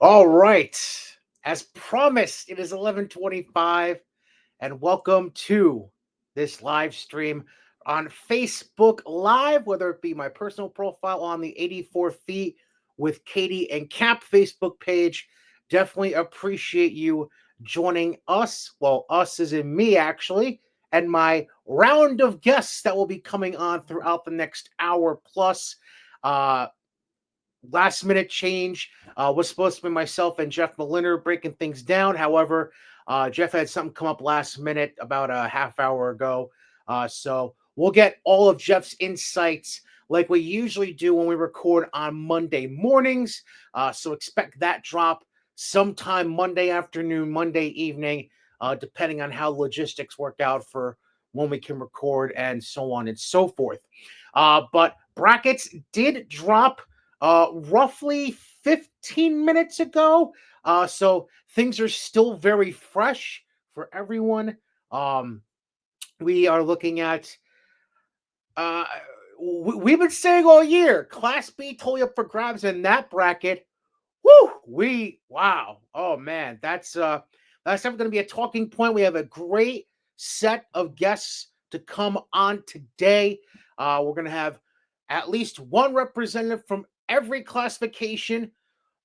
All right. As promised, it is 11:25 and welcome to this live stream on Facebook Live, whether it be my personal profile on the 84 feet with Cady and Cap Facebook page. Definitely appreciate you joining us. Well, us is in me actually, and my round of guests that will be coming on throughout the next hour plus. Uh Last minute change was supposed to be myself and Jeff Moliner breaking things down. However, Jeff had something come up last minute about a half hour ago. So we'll get all of Jeff's insights like we usually do when we record on Monday mornings. So expect that drop sometime Monday afternoon, Monday evening, depending on how logistics work out for when we can record and so on and so forth. But brackets did drop roughly 15 minutes ago. So things are still very fresh for everyone. Um, we are looking at, uh, we've been saying all year, Class B totally up for grabs in that bracket. Woo! Wow. Oh man, that's definitely going to be a talking point. We have a great set of guests to come on today. We're going to have at least one representative from every classification,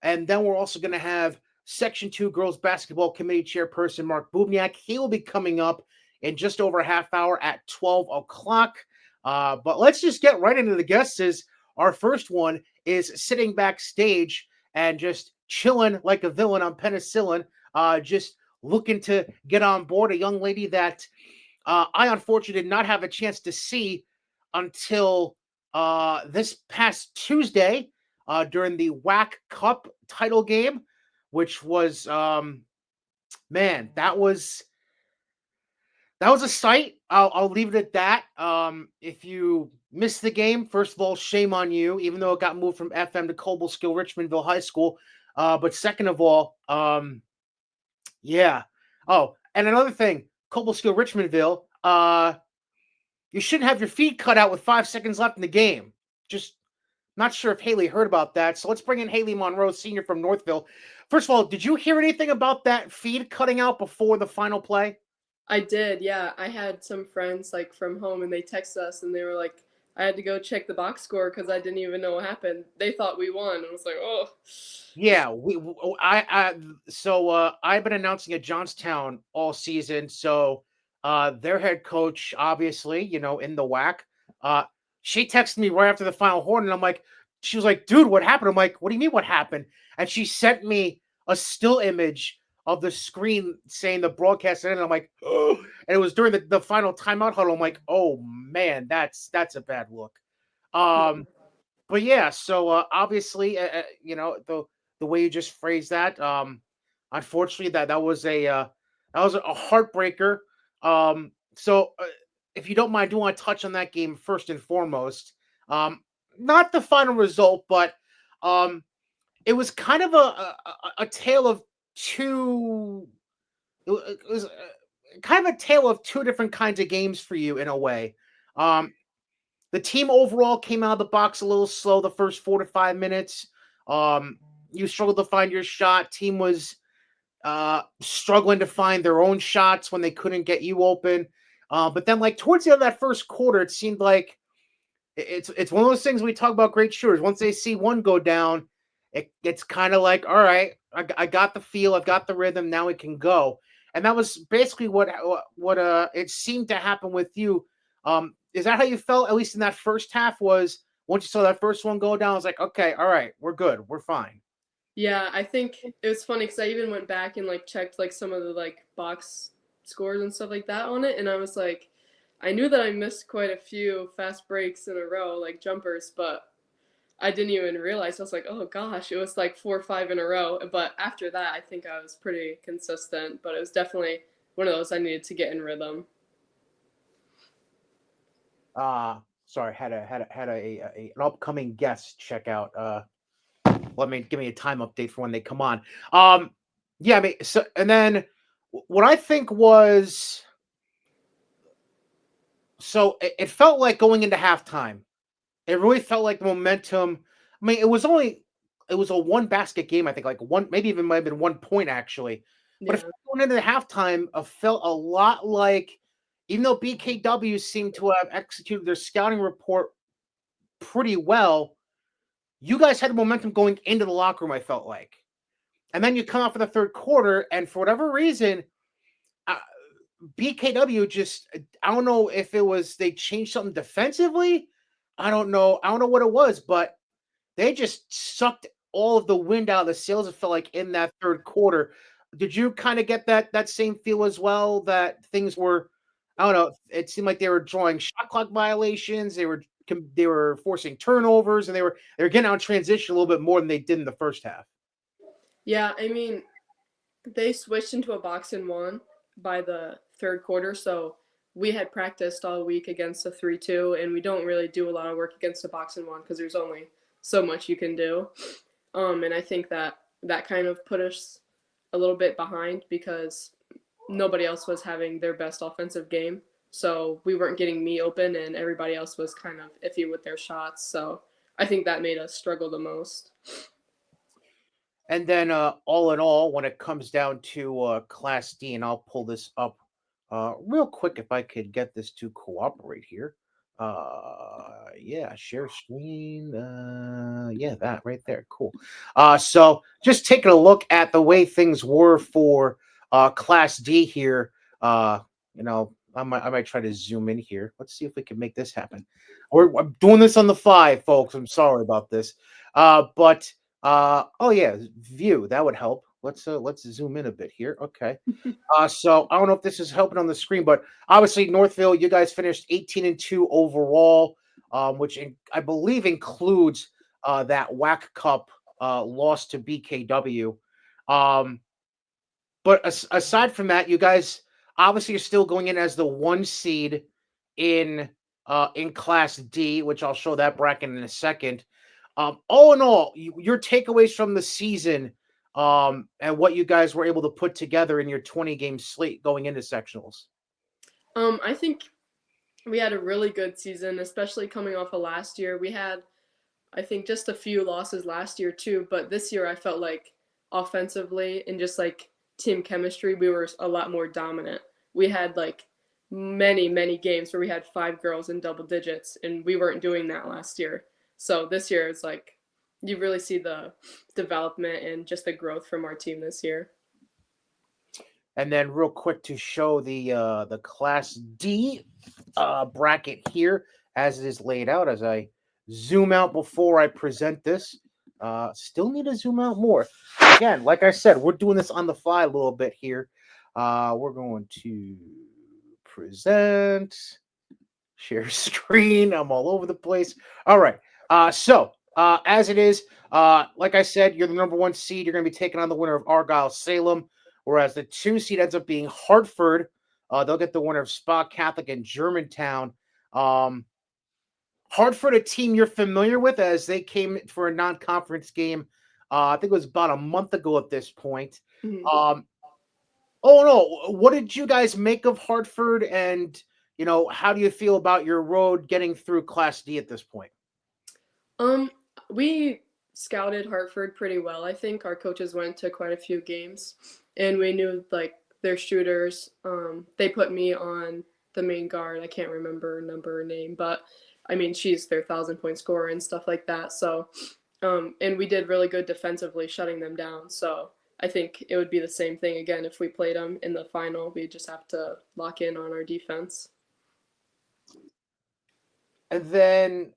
and then we're also going to have Section 2 Girls Basketball Committee Chairperson Mark Bubniak. He will be coming up in just over a half hour at 12 o'clock. But let's just get right into the guests. Our first one is sitting backstage and just chilling like a villain on penicillin, just looking to get on board. A young lady that I unfortunately did not have a chance to see until this past Tuesday during the WAC Cup title game, which was man, that was a sight. I'll leave it at that. If you missed the game, first of all, shame on you, even though it got moved from FM to Cobleskill Richmondville High School. But second of all, yeah. Oh, and another thing, Cobleskill Richmondville, you shouldn't have your feet cut out with 5 seconds left in the game. Just not sure if Hailey heard about that. So let's bring in Hailey Monroe, senior from Northville. First of all, did you hear anything about that feed cutting out before the final play? I did, yeah. I had some friends like from home and they texted us and they were like, I had to go check the box score because I didn't even know what happened. They thought we won. I was like, oh. Yeah, I've been announcing at Johnstown all season. So their head coach, obviously, in the WAC, uh, she texted me right after the final horn, and she was like, dude, what happened? I'm like, what do you mean what happened? And she sent me a still image of the screen saying the broadcast ended. I'm like, oh, and it was during the final timeout huddle. I'm like, oh man, that's a bad look. Um, but yeah, so obviously, the way you just phrased that, unfortunately, that was a heartbreaker. So if you don't mind, I do want to touch on that game first and foremost. Um, Not the final result, but um, it was kind of a tale of two. It was kind of a tale of two different kinds of games for you in a way. Um, the team overall came out of the box a little slow the first 4 to 5 minutes. Um, you struggled to find your shot. Team was struggling to find their own shots when they couldn't get you open. But then, like towards the end of that first quarter, it seemed like it's one of those things we talk about great shooters. Once they see one go down, it's kind of like, all right, I got the feel, I've got the rhythm, now it can go. And that was basically what it seemed to happen with you. Is that how you felt, at least in that first half? Was once you saw that first one go down, I was like, okay, all right, we're good, we're fine. Yeah, I think it was funny because I even went back and like checked like some of the like box scores and stuff like that on it, and I was like, I knew that I missed quite a few fast breaks in a row, like jumpers, but I didn't even realize. I was like, oh gosh, it was like 4 or 5 in a row. But after that, I think I was pretty consistent. But it was definitely one of those I needed to get in rhythm. Sorry, an upcoming guest check out. Let me give me a time update for when they come on. Yeah, I mean, so and then what I think was, so it felt like going into halftime. It really felt like the momentum. I mean, it was only it was a one basket game, I think, like one, maybe even might have been 1 point actually. But if Yeah. going into the halftime, felt a lot like, even though BKW seemed to have executed their scouting report pretty well, you guys had the momentum going into the locker room, I felt like. And then you come out for the third quarter, and for whatever reason, uh, BKW just, I don't know if it was they changed something defensively. I don't know. I don't know what it was, but they just sucked all of the wind out of the sails, it felt like, in that third quarter. Did you kind of get that same feel as well, that things were, I don't know, it seemed like they were drawing shot clock violations, they were forcing turnovers, and they were getting out transition a little bit more than they did in the first half. Yeah, I mean, they switched into a box and one by the third quarter, so we had practiced all week against a 3-2, and we don't really do a lot of work against a box and one because there's only so much you can do. And I think that kind of put us a little bit behind because nobody else was having their best offensive game. So we weren't getting me open, and everybody else was kind of iffy with their shots. So I think that made us struggle the most. And then, all in all, when it comes down to Class D, and I'll pull this up real quick if I could get this to cooperate here. Yeah, share screen. Yeah, that right there. Cool. So just taking a look at the way things were for Class D here. I might try to zoom in here. Let's see if we can make this happen. I'm doing this on the fly, folks. I'm sorry about this. But oh yeah, view that would help. Let's zoom in a bit here. Okay. So I don't know if this is helping on the screen, but obviously Northville, you guys finished 18-2 overall, which I believe includes that WAC Cup loss to BKW. Um, but aside from that, you guys obviously are still going in as the 1 seed in Class D, which I'll show that bracket in a second. All in all, your takeaways from the season, and what you guys were able to put together in your 20-game slate going into sectionals. I think we had a really good season, especially coming off of last year. We had, I think, just a few losses last year too, but this year I felt like offensively and just like team chemistry, we were a lot more dominant. We had like many games where we had 5 girls in double digits, and we weren't doing that last year. So this year it's like you really see the development and just the growth from our team this year. And then real quick to show the Class D bracket here as it is laid out, as I zoom out before I present this. Still need to zoom out more. Again, like I said, we're doing this on the fly a little bit here. We're going to present, share screen. I'm all over the place. All right. So as it is, like I said, you're the number 1 seed. You're going to be taking on the winner of Argyle Salem, whereas the 2 seed ends up being Hartford. They'll get the winner of Spa Catholic and Germantown. Hartford, a team you're familiar with, as they came for a non-conference game. I think it was about a month ago at this point. Mhm. Um, oh no, what did you guys make of Hartford, and how do you feel about your road getting through Class D at this point? Um, we scouted Hartford pretty well. I think our coaches went to quite a few games, and we knew like their shooters. They put me on the main guard. I can't remember her number or name, but I mean she's their 1,000-point scorer and stuff like that. So, and we did really good defensively, shutting them down. So I think it would be the same thing again if we played them in the final. We just have to lock in on our defense. And then,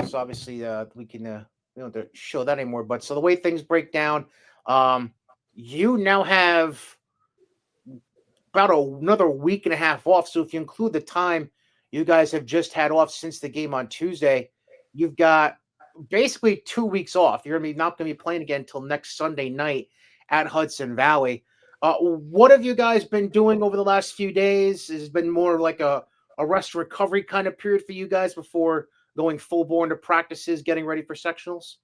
so obviously, we don't have to show that anymore. But so the way things break down, um, you now have about another week and a half off. So if you include the time you guys have just had off since the game on Tuesday, you've got basically 2 weeks off. You're not going to be playing again until next Sunday night at Hudson Valley. What have you guys been doing over the last few days? Has it been more like a rest recovery kind of period for you guys before going full bore into practices, getting ready for sectionals?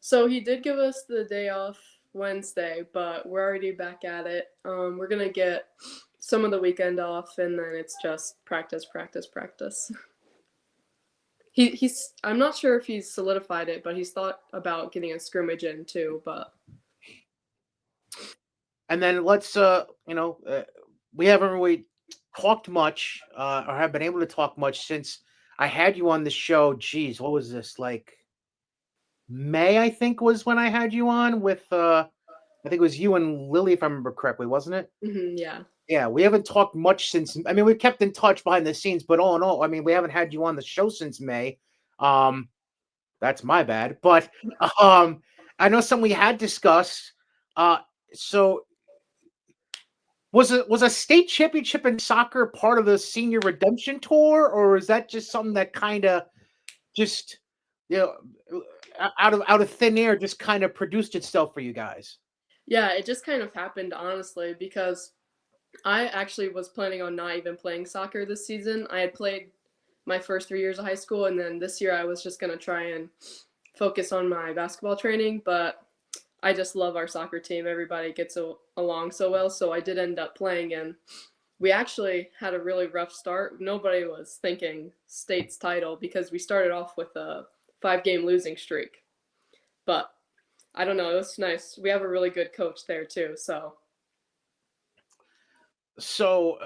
So he did give us the day off Wednesday, but we're already back at it. We're gonna get some of the weekend off, and then it's just practice, practice, practice. He's I'm not sure if he's solidified it, but he's thought about getting a scrimmage in too. But And then let's we haven't really talked much or have been able to talk much since I had you on the show. Geez, what was this, like May, I think, was when I had you on with I think it was you and Lily, if I remember correctly, wasn't it? yeah. Yeah, we haven't talked much since. I mean, we've kept in touch behind the scenes, but all in all, I mean, we haven't had you on the show since May. Um, that's my bad. But um, I know something we had discussed. Uh, so was a state championship in soccer part of the senior redemption tour, or is that just something that kind of just you know out of thin air just kind of produced itself for you guys? Yeah, it just kind of happened, honestly, because I actually was planning on not even playing soccer this season. I had played my first 3 years of high school, and then this year I was just going to try and focus on my basketball training, but I just love our soccer team. Everybody gets along so well, so I did end up playing, and we actually had a really rough start. Nobody was thinking state's title because we started off with a 5-game losing streak. But I don't know, it was nice. We have a really good coach there too, so So,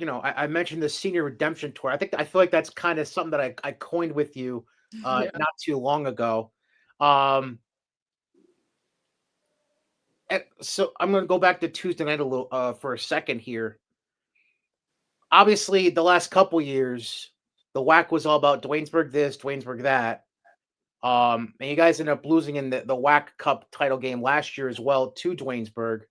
I mentioned the senior redemption tour. I feel like that's kind of something that I coined with you yeah. not too long ago. Um, so I'm going to go back to Tuesday night a little for a second here. Obviously, the last couple years, the WAC was all about Dwaynesburg this, Dwaynesburg that. And you guys ended up losing in the WAC Cup title game last year as well to Dwaynesburg.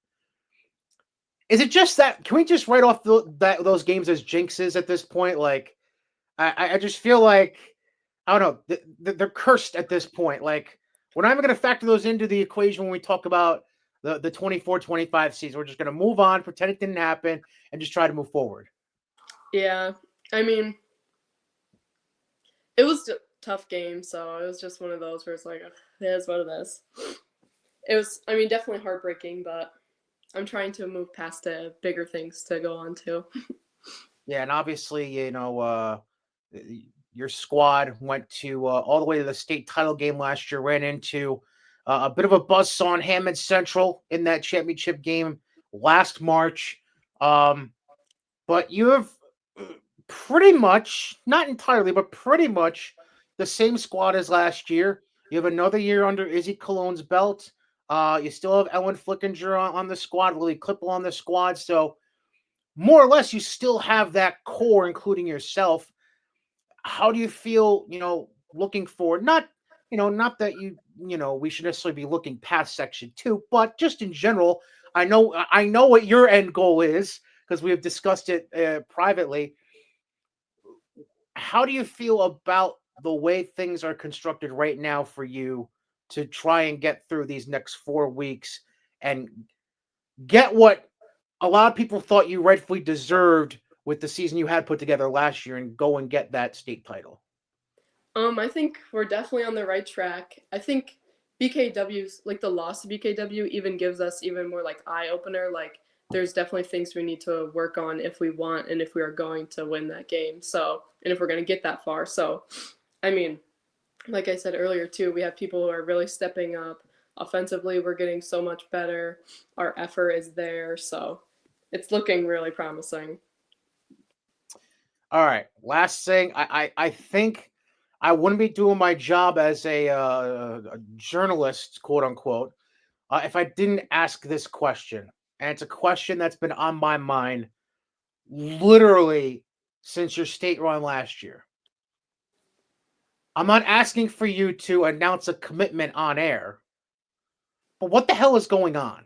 Is it just that? Can we just write off those games as jinxes at this point? Like, I just feel like I don't know. They're cursed at this point. Like, we're not even going to factor those into the equation when we talk about the 24-25 season. We're just going to move on, pretend it didn't happen, and just try to move forward. Yeah. I mean, it was a tough game, so it was just one of those where it's like, it is what it is. It was, I mean, definitely heartbreaking, but I'm trying to move past to bigger things to go on to. Yeah, and obviously, your squad went to all the way to the state title game last year. Ran into a bit of a buzzsaw on Hammond Central in that championship game last March. But you have pretty much, not entirely, but pretty much the same squad as last year. You have another year under Izzy Cologne's belt. You still have Ellen Flickinger on the squad, Lily Klippel on the squad. So more or less, you still have that core, including yourself. How do you feel, looking forward? Not that we should necessarily be looking past Section 2, but just in general, I know what your end goal is because we have discussed it privately. How do you feel about the way things are constructed right now for you to try and get through these next 4 weeks and get what a lot of people thought you rightfully deserved with the season you had put together last year and go and get that state title? I think we're definitely on the right track. I think BKW's, like the loss to BKW, even gives us even more like eye opener. Like there's definitely things we need to work on if we want and if we are going to win that game. So, and if we're going to get that far. So, I mean, like I said earlier too, we have people who are really stepping up. Offensively, we're getting so much better. Our effort is there. So, it's looking really promising. All right. Last thing, I think I wouldn't be doing my job as a journalist, quote unquote, if I didn't ask this question. And it's a question that's been on my mind literally since your state run last year. I'm not asking for you to announce a commitment on air, but what the hell is going on?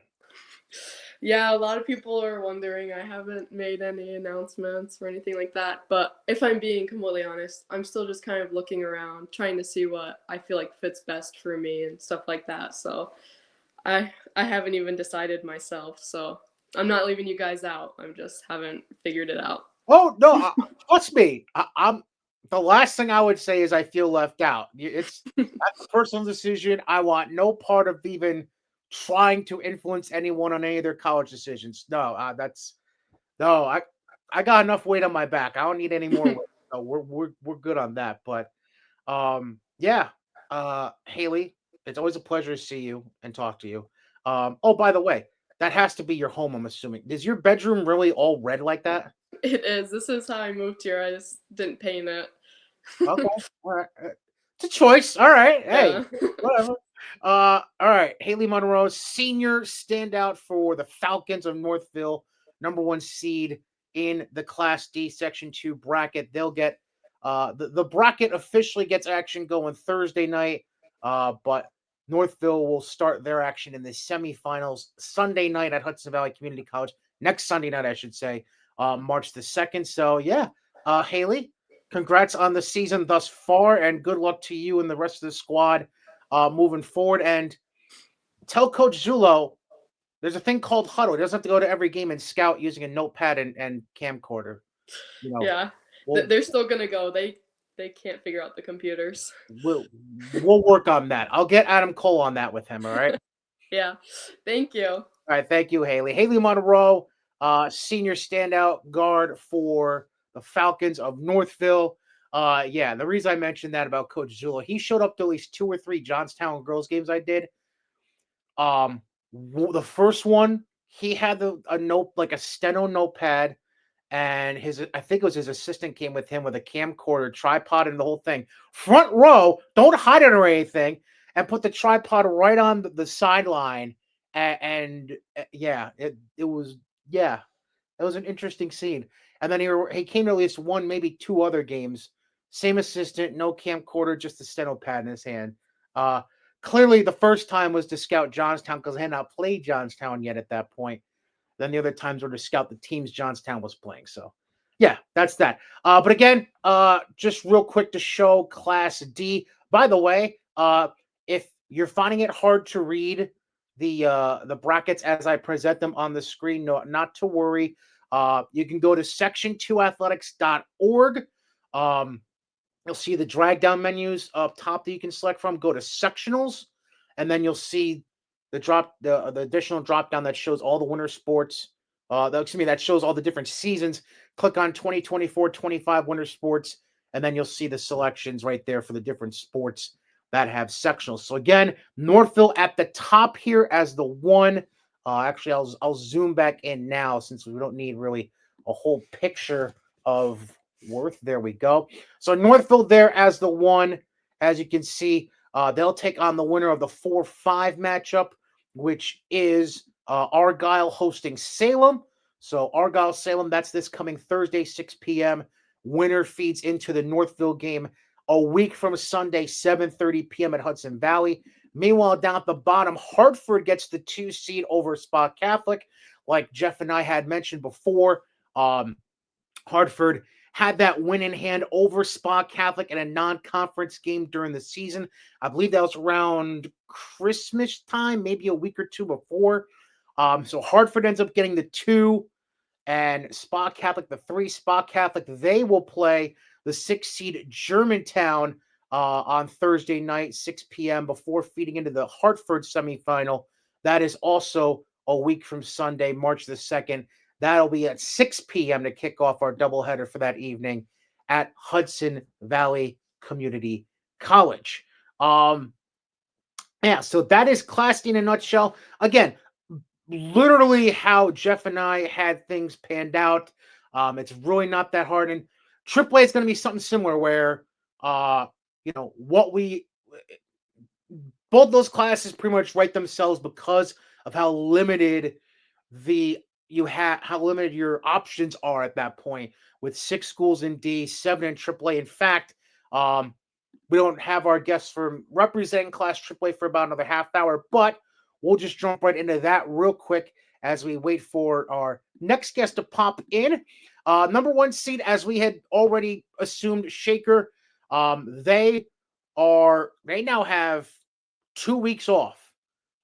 Yeah, a lot of people are wondering. I haven't made any announcements or anything like that. But if I'm being completely honest, I'm still just kind of looking around, trying to see what I feel like fits best for me and stuff like that. So I haven't even decided myself. So I'm not leaving you guys out. I just haven't figured it out. Oh no, trust me. I'm the last thing I would say is I feel left out. That's a personal decision. I want no part of even trying to influence anyone on any of their college decisions. No, that's no. I got enough weight on my back. I don't need any more weight. So we're good on that. But yeah, Hailey, it's always a pleasure to see you and talk to you. Oh, by the way, that has to be your home, I'm assuming. Is your bedroom really all red like that? It is. This is how I moved here. I just didn't paint it. Okay. All right. It's a choice. All right. Hey, Yeah. whatever. All right. Hailey Monroe, senior standout for the Falcons of Northville, number one seed in the Class D Section 2 bracket. They'll get the bracket officially gets action going Thursday night. But Northville will start their action in the semifinals Sunday night at Hudson Valley Community College. Next Sunday night, I should say, March the 2nd. So yeah, Hailey, congrats on the season thus far, and good luck to you and the rest of the squad moving forward. And tell Coach Zulo there's a thing called huddle. He doesn't have to go to every game and scout using a notepad and camcorder. You know, Yeah. we'll They're still gonna go. They can't figure out the computers. we'll we'll work on that. I'll get Adam Cole on that with him. All right. Yeah. Thank you. All right. Thank you, Hailey. Hailey Monroe, senior standout guard for the Falcons of Northville. Yeah, the reason I mentioned that about Coach Zula, he showed up to at least 2 or 3 Johnstown girls games I did. The first one, he had a note, like a steno notepad, and I think it was his assistant came with him with a camcorder, tripod, and the whole thing. Front row, don't hide it or anything, and put the tripod right on the sideline. And yeah, it was yeah, it was an interesting scene. And then he came to at least one, maybe 2 other games. Same assistant, no camcorder, just the steno pad in his hand. Uh, Clearly, the first time was to scout Johnstown because I had not played Johnstown yet at that point. Then the other times were to scout the teams Johnstown was playing. So, yeah, that's that. But again, just real quick to show Class D. By the way, if you're finding it hard to read the brackets as I present them on the screen, no, not to worry. You can go to section2athletics.org. You'll see the drag down menus up top that you can select from. Go to sectionals, and then you'll see the additional drop down that shows all the winter sports. That shows all the different seasons. Click on 2024-25 winter sports, and then you'll see the selections right there for the different sports that have sectionals. So again, Northville at the top here as the one. Actually, I'll zoom back in now since we don't need really a whole picture of Worth. There we go. So Northville there as the one. As you can see, they'll take on the winner of the 4-5 matchup, which is Argyle hosting Salem. So Argyle Salem, that's this coming Thursday, 6 p.m. Winner feeds into the Northville game a week from Sunday, 7:30 p.m. at Hudson Valley. Meanwhile, down at the bottom, Hartford gets the 2 seed over Spa Catholic, like Jeff and I had mentioned before. Hartford had that win in hand over Spa Catholic in a non-conference game during the season. I believe that was around Christmas time, maybe a week or 2 before. So Hartford ends up getting the 2, and Spa Catholic the 3. Spa Catholic, they will play the 6 seed Germantown on Thursday night, 6 p.m. before feeding into the Hartford semifinal. That is also a week from Sunday, March the 2nd. That'll be at 6 p.m. to kick off our doubleheader for that evening at Hudson Valley Community College. Yeah, so that is Class D in a nutshell. Again, literally how Jeff and I had things panned out. It's really not that hard. And AAA is going to be something similar where, both those classes pretty much write themselves because of how limited how limited your options are at that point with 6 schools in D, 7 in AAA. In fact, we don't have our guests from representing Class AAA for about another half hour, but we'll just jump right into that real quick as we wait for our next guest to pop in. Number 1 seed, as we had already assumed, Shaker. They now have 2 weeks off.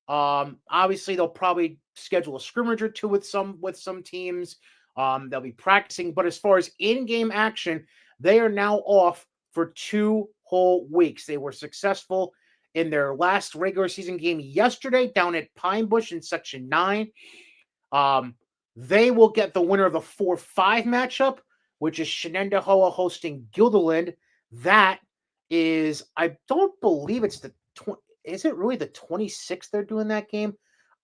Obviously, they'll probably schedule a scrimmage or 2 with some teams. They'll be practicing, but as far as in-game action, they are now off for 2 whole weeks. They were successful in their last regular season game yesterday down at Pine Bush in Section 9. They will get the winner of the 4-5 matchup. which is Shenendehowa hosting Guilderland. That is, I don't believe it's is it really the 26th they're doing that game?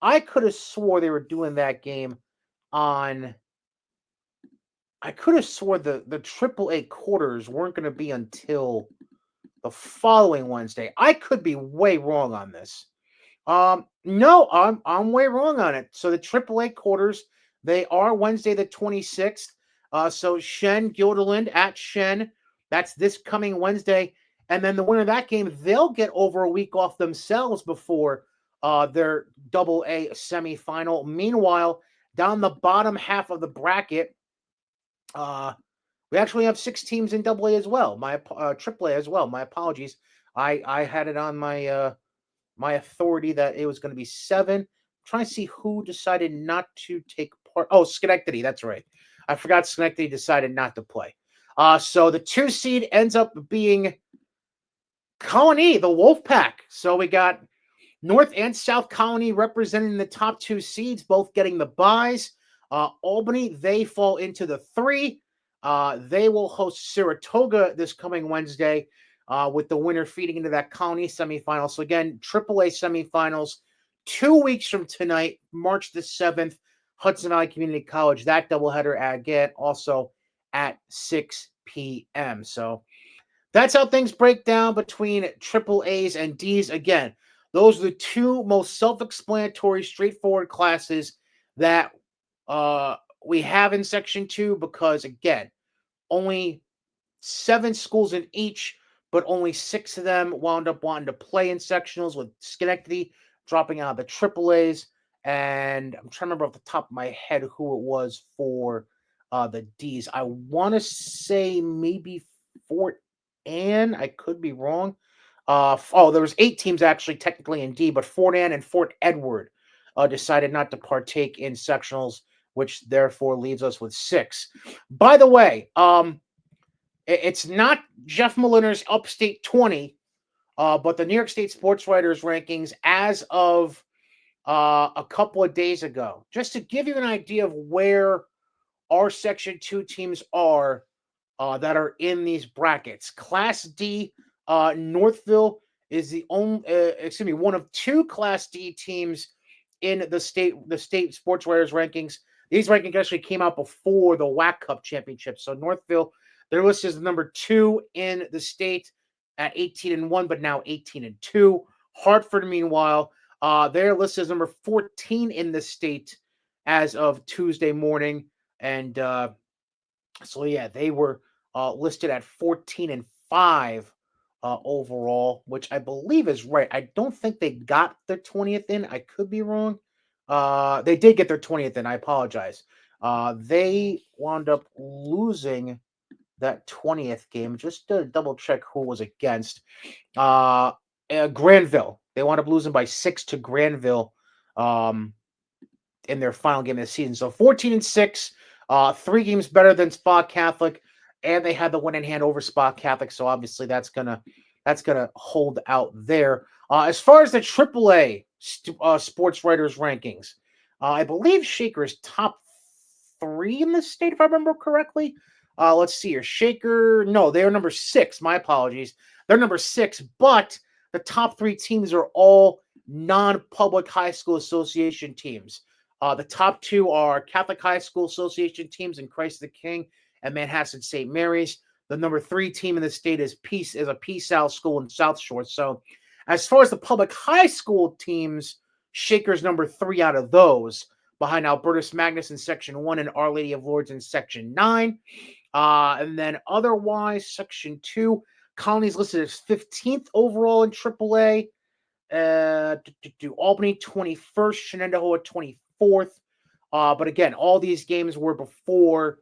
I could have swore they were doing that game on. I could have swore the AAA quarters weren't going to be until the following Wednesday. I could be way wrong on this. No, I'm way wrong on it. So the AAA quarters, they are Wednesday the 26th. So Shen Guilderland at Shen. That's this coming Wednesday. And then the winner of that game, they'll get over a week off themselves before their AA semifinal. Meanwhile, down the bottom half of the bracket, we actually have 6 teams in AA as well. My AAA as well. My apologies. I had it on my authority that it was going to be 7. I'm trying to see who decided not to take part. Oh, Schenectady. That's right. I forgot Schenectady decided not to play. So the 2 seed ends up being Colony, the Wolfpack. So we got North and South Colony representing the top 2 seeds, both getting the byes. Albany, they fall into the 3. They will host Saratoga this coming Wednesday, with the winner feeding into that Colony semifinal. So again, AAA semifinals 2 weeks from tonight, March the 7th, Hudson Valley Community College. That doubleheader again also at 6 p.m. So that's how things break down between AAAs and Ds. Again, those are the 2 most self-explanatory, straightforward classes that we have in Section 2 because, again, only 7 schools in each, but only 6 of them wound up wanting to play in sectionals, with Schenectady dropping out of the AAAs. And I'm trying to remember off the top of my head who it was for the Ds. I want to say maybe Fort Ann. I could be wrong. There was 8 teams actually technically in D, but Fort Ann and Fort Edward decided not to partake in sectionals, which therefore leaves us with 6. By the way, it's not Jeff Molina's Upstate 20, but the New York State Sports Writers rankings as of a couple of days ago. Just to give you an idea of where our Section 2 teams are that are in these brackets. Class D, Northville is the only, one of 2 Class D teams in the state sports writers rankings. These rankings actually came out before the WAC Cup championship. So Northville, they're listed as number 2 in the state at 18-1, but now 18-2. Hartford, meanwhile, they're listed as number 14 in the state as of Tuesday morning. And so yeah, they were listed at 14-5 overall, which I believe is right. I don't think they got their 20th in. I could be wrong. They did get their 20th in. I apologize. They wound up losing that 20th game. Just to double check who it was against. Granville. They wound up losing by 6 to Granville in their final game of the season. So 14-6. 3 games better than Spa Catholic, and they had the win in hand over Spa Catholic. So obviously that's gonna hold out there. As far as the AAA sports writers rankings, I believe Shaker is top 3 in the state, if I remember correctly. Let's see here. Shaker, no, they are number 6. My apologies. They're number 6, but the top 3 teams are all non-public high school association teams. The top 2 are Catholic High School Association teams in Christ the King and Manhasset St. Mary's. The number 3 team in the state is a Peace South school in South Shore. So as far as the public high school teams, Shaker's number 3 out of those, behind Albertus Magnus in Section 1 and Our Lady of Lourdes in Section 9. And then otherwise, Section 2, Colony's listed as 15th overall in AAA. Albany 21st, Shenendehowa 24th. But again, all these games were before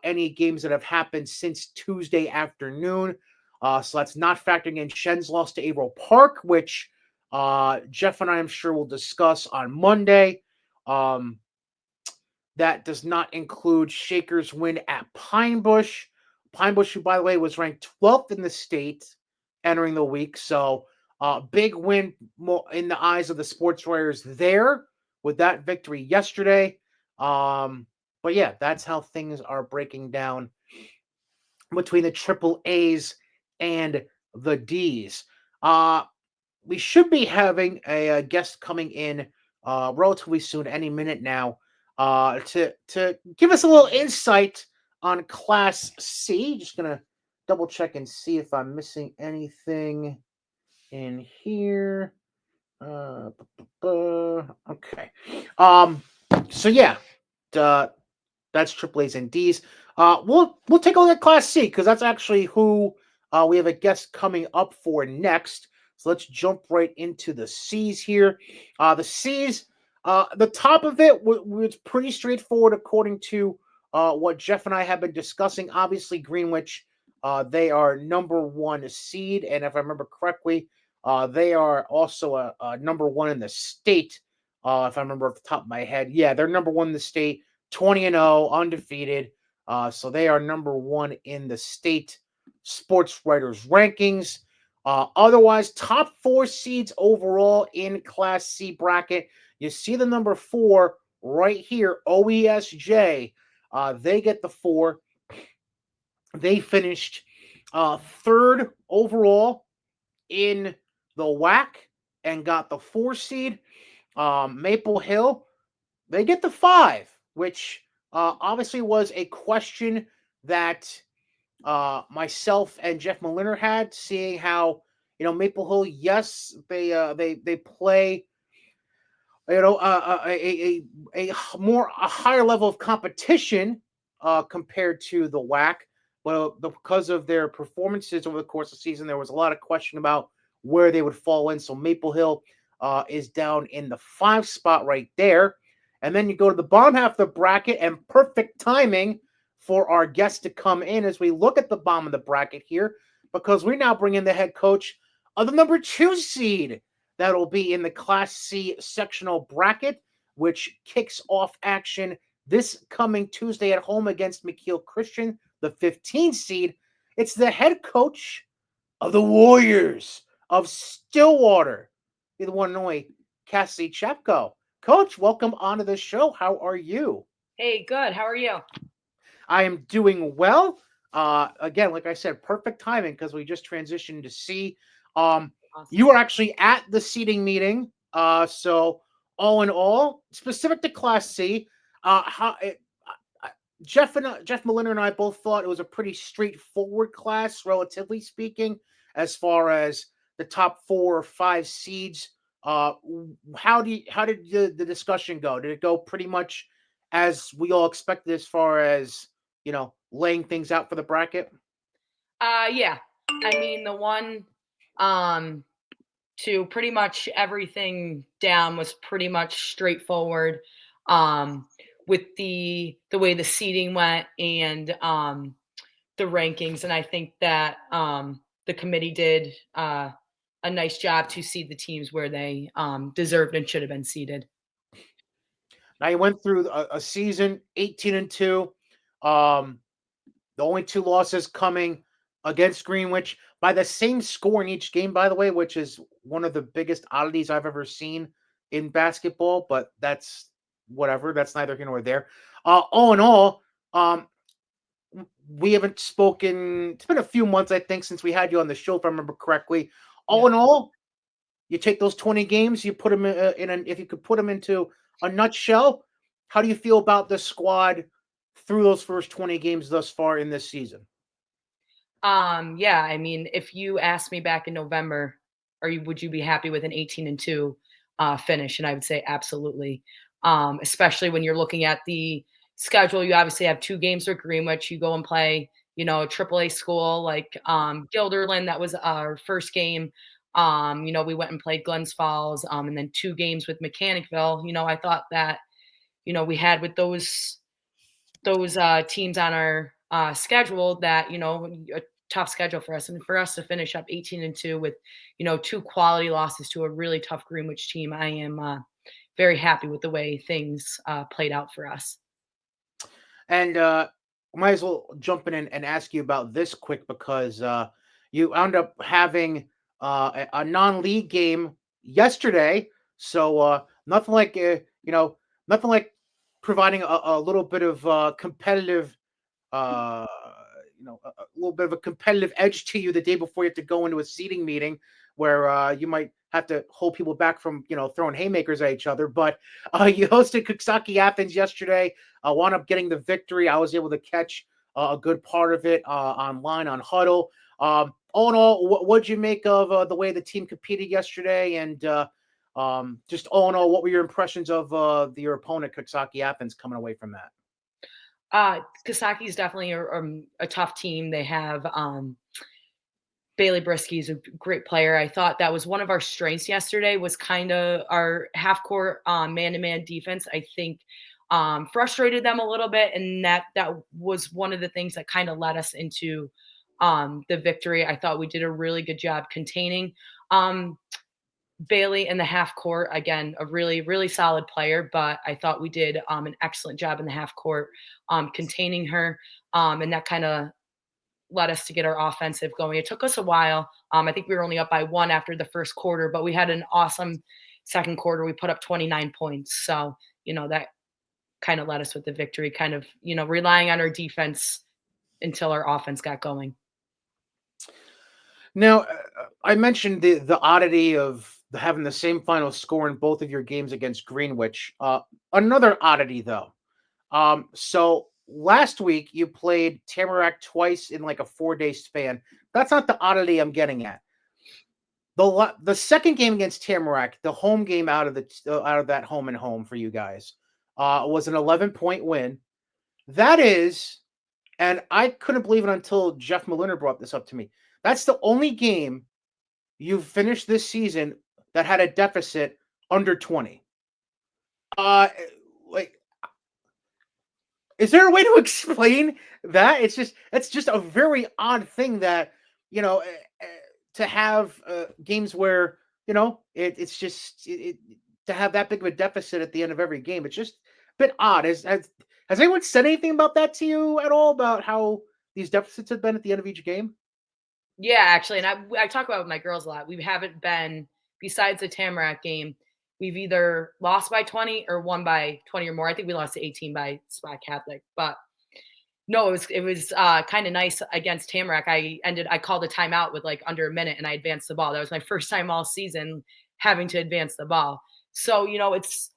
any games that have happened since Tuesday afternoon. So that's not factoring in Shen's loss to Averill Park, which Jeff and I am sure will discuss on Monday. That does not include Shaker's win at Pine Bush. Pine Bush, who, by the way, was ranked 12th in the state entering the week. So big win in the eyes of the sports writers there with that victory yesterday. But yeah, that's how things are breaking down between the triple A's and the D's. We should be having a guest coming in relatively soon, any minute now, to give us a little insight on Class C. Just gonna double check and see if I'm missing anything in here. Okay. Um. So yeah, uh, that's Triple A's and D's. We'll take a look at Class C because that's actually who we have a guest coming up for next. So let's jump right into the C's here. The C's, the top of it was pretty straightforward according to what Jeff and I have been discussing. Obviously, Greenwich, they are number one seed, and if I remember correctly, they are also a number one in the state. If I remember off the top of my head, yeah, they're number one in the state. 20-0, undefeated. So they are number one in the state sports writers rankings. Otherwise, top four seeds overall in Class C bracket. You see the number 4 right here, OESJ. They get the 4. They finished third overall in the WAC and got the 4 seed. Maple Hill, they get the 5, which obviously was a question that myself and Jeff Moliner had, seeing how Maple Hill, yes, they play a higher level of competition compared to the WAC, but because of their performances over the course of the season, there was a lot of question about where they would fall in. So Maple Hill is down in the 5 spot right there. And then you go to the bottom half of the bracket, and perfect timing for our guest to come in as we look at the bottom of the bracket here, because we now bring in the head coach of the number 2 seed that will be in the Class C sectional bracket, which kicks off action this coming Tuesday at home against McKeel Christian, the 15 seed. It's the head coach of the Warriors of Stillwater, the one and only Cassidy Chapko. Coach, welcome onto the show. How are you? Hey, good. How are you? I am doing well. Again, like I said, perfect timing because we just transitioned to C. Awesome. You were actually at the seating meeting. So all in all, specific to Class C, Jeff Moliner and I both thought it was a pretty straightforward class, relatively speaking, as far as the top 4 or 5 seeds. How did the discussion go? Did it go pretty much as we all expected, as far as laying things out for the bracket? Yeah. I mean, the one to pretty much everything down was pretty much straightforward. With the way the seating went and the rankings, and I think that the committee did a nice job to seed the teams where they deserved and should have been seated. Now you went through a season 18-2. The only 2 losses coming against Greenwich by the same score in each game, by the way, which is one of the biggest oddities I've ever seen in basketball. But that's whatever. That's neither here nor there. All in all, we haven't spoken. It's been a few months, I think, since we had you on the show, if I remember correctly. All in all, you take those 20 games, you put them if you could put them into a nutshell, how do you feel about the squad through those first 20 games thus far in this season? Yeah, I mean, if you asked me back in November, would you be happy with an 18-2 finish? And I would say absolutely. Especially when you're looking at the schedule, you obviously have 2 games with Greenwich. You go and play, a AAA school like Guilderland. That was our first game. We went and played Glens Falls, and then 2 games with Mechanicville. I thought that, we had with those teams on our schedule that, a tough schedule for us. And for us to finish up 18-2 with, 2 quality losses to a really tough Greenwich team, I am very happy with the way things played out for us. And might as well jump in and ask you about this quick, because you wound up having a non-league game yesterday. So nothing like nothing like providing a little bit of competitive uh, a little bit of a competitive edge to you the day before you have to go into a seating meeting where you might have to hold people back from throwing haymakers at each other. But you hosted Coxsackie Athens yesterday. Wound up getting the victory. I was able to catch a good part of it online on Huddle. All in all, what'd you make of the way the team competed yesterday? And just all in all, what were your impressions of your opponent, Coxsackie Athens, coming away from that? Coxsackie is definitely a tough team. They have Bailey Brisky's a great player. I thought that was one of our strengths yesterday was kind of our half court man-to-man defense. I think frustrated them a little bit, and that was one of the things that kind of led us into the victory. I thought we did a really good job containing Bailey in the half court. Again, a really, really solid player, but I thought we did an excellent job in the half court containing her, and that kind of led us to get our offensive going. It took us a while. I think we were only up by 1 after the first quarter, but we had an awesome second quarter. We put up 29 points. So, that kind of led us with the victory, kind of, relying on our defense until our offense got going. Now, I mentioned the oddity of having the same final score in both of your games against Greenwich. Another oddity, though. So last week you played Tamarack twice in like a 4-day span. That's not the oddity I'm getting at. The second game against Tamarack, the home game out of that home and home for you guys, was an 11-point win. That is, and I couldn't believe it until Jeff Maliner brought this up to me. That's the only game you've finished this season that had a deficit under 20. Is there a way to explain that? It's just a very odd thing that, to have games where, it's just to have that big of a deficit at the end of every game. It's just a bit odd. Has anyone said anything about that to you at all, about how these deficits have been at the end of each game? Yeah, actually, and I talk about it with my girls a lot. We haven't been, besides the Tamarack game, we've either lost by 20 or won by 20 or more. I think we lost to 18 by Spot Catholic, but no, it was kind of nice against Tamarack. I called a timeout with like under a minute, and I advanced the ball. That was my first time all season having to advance the ball. So it's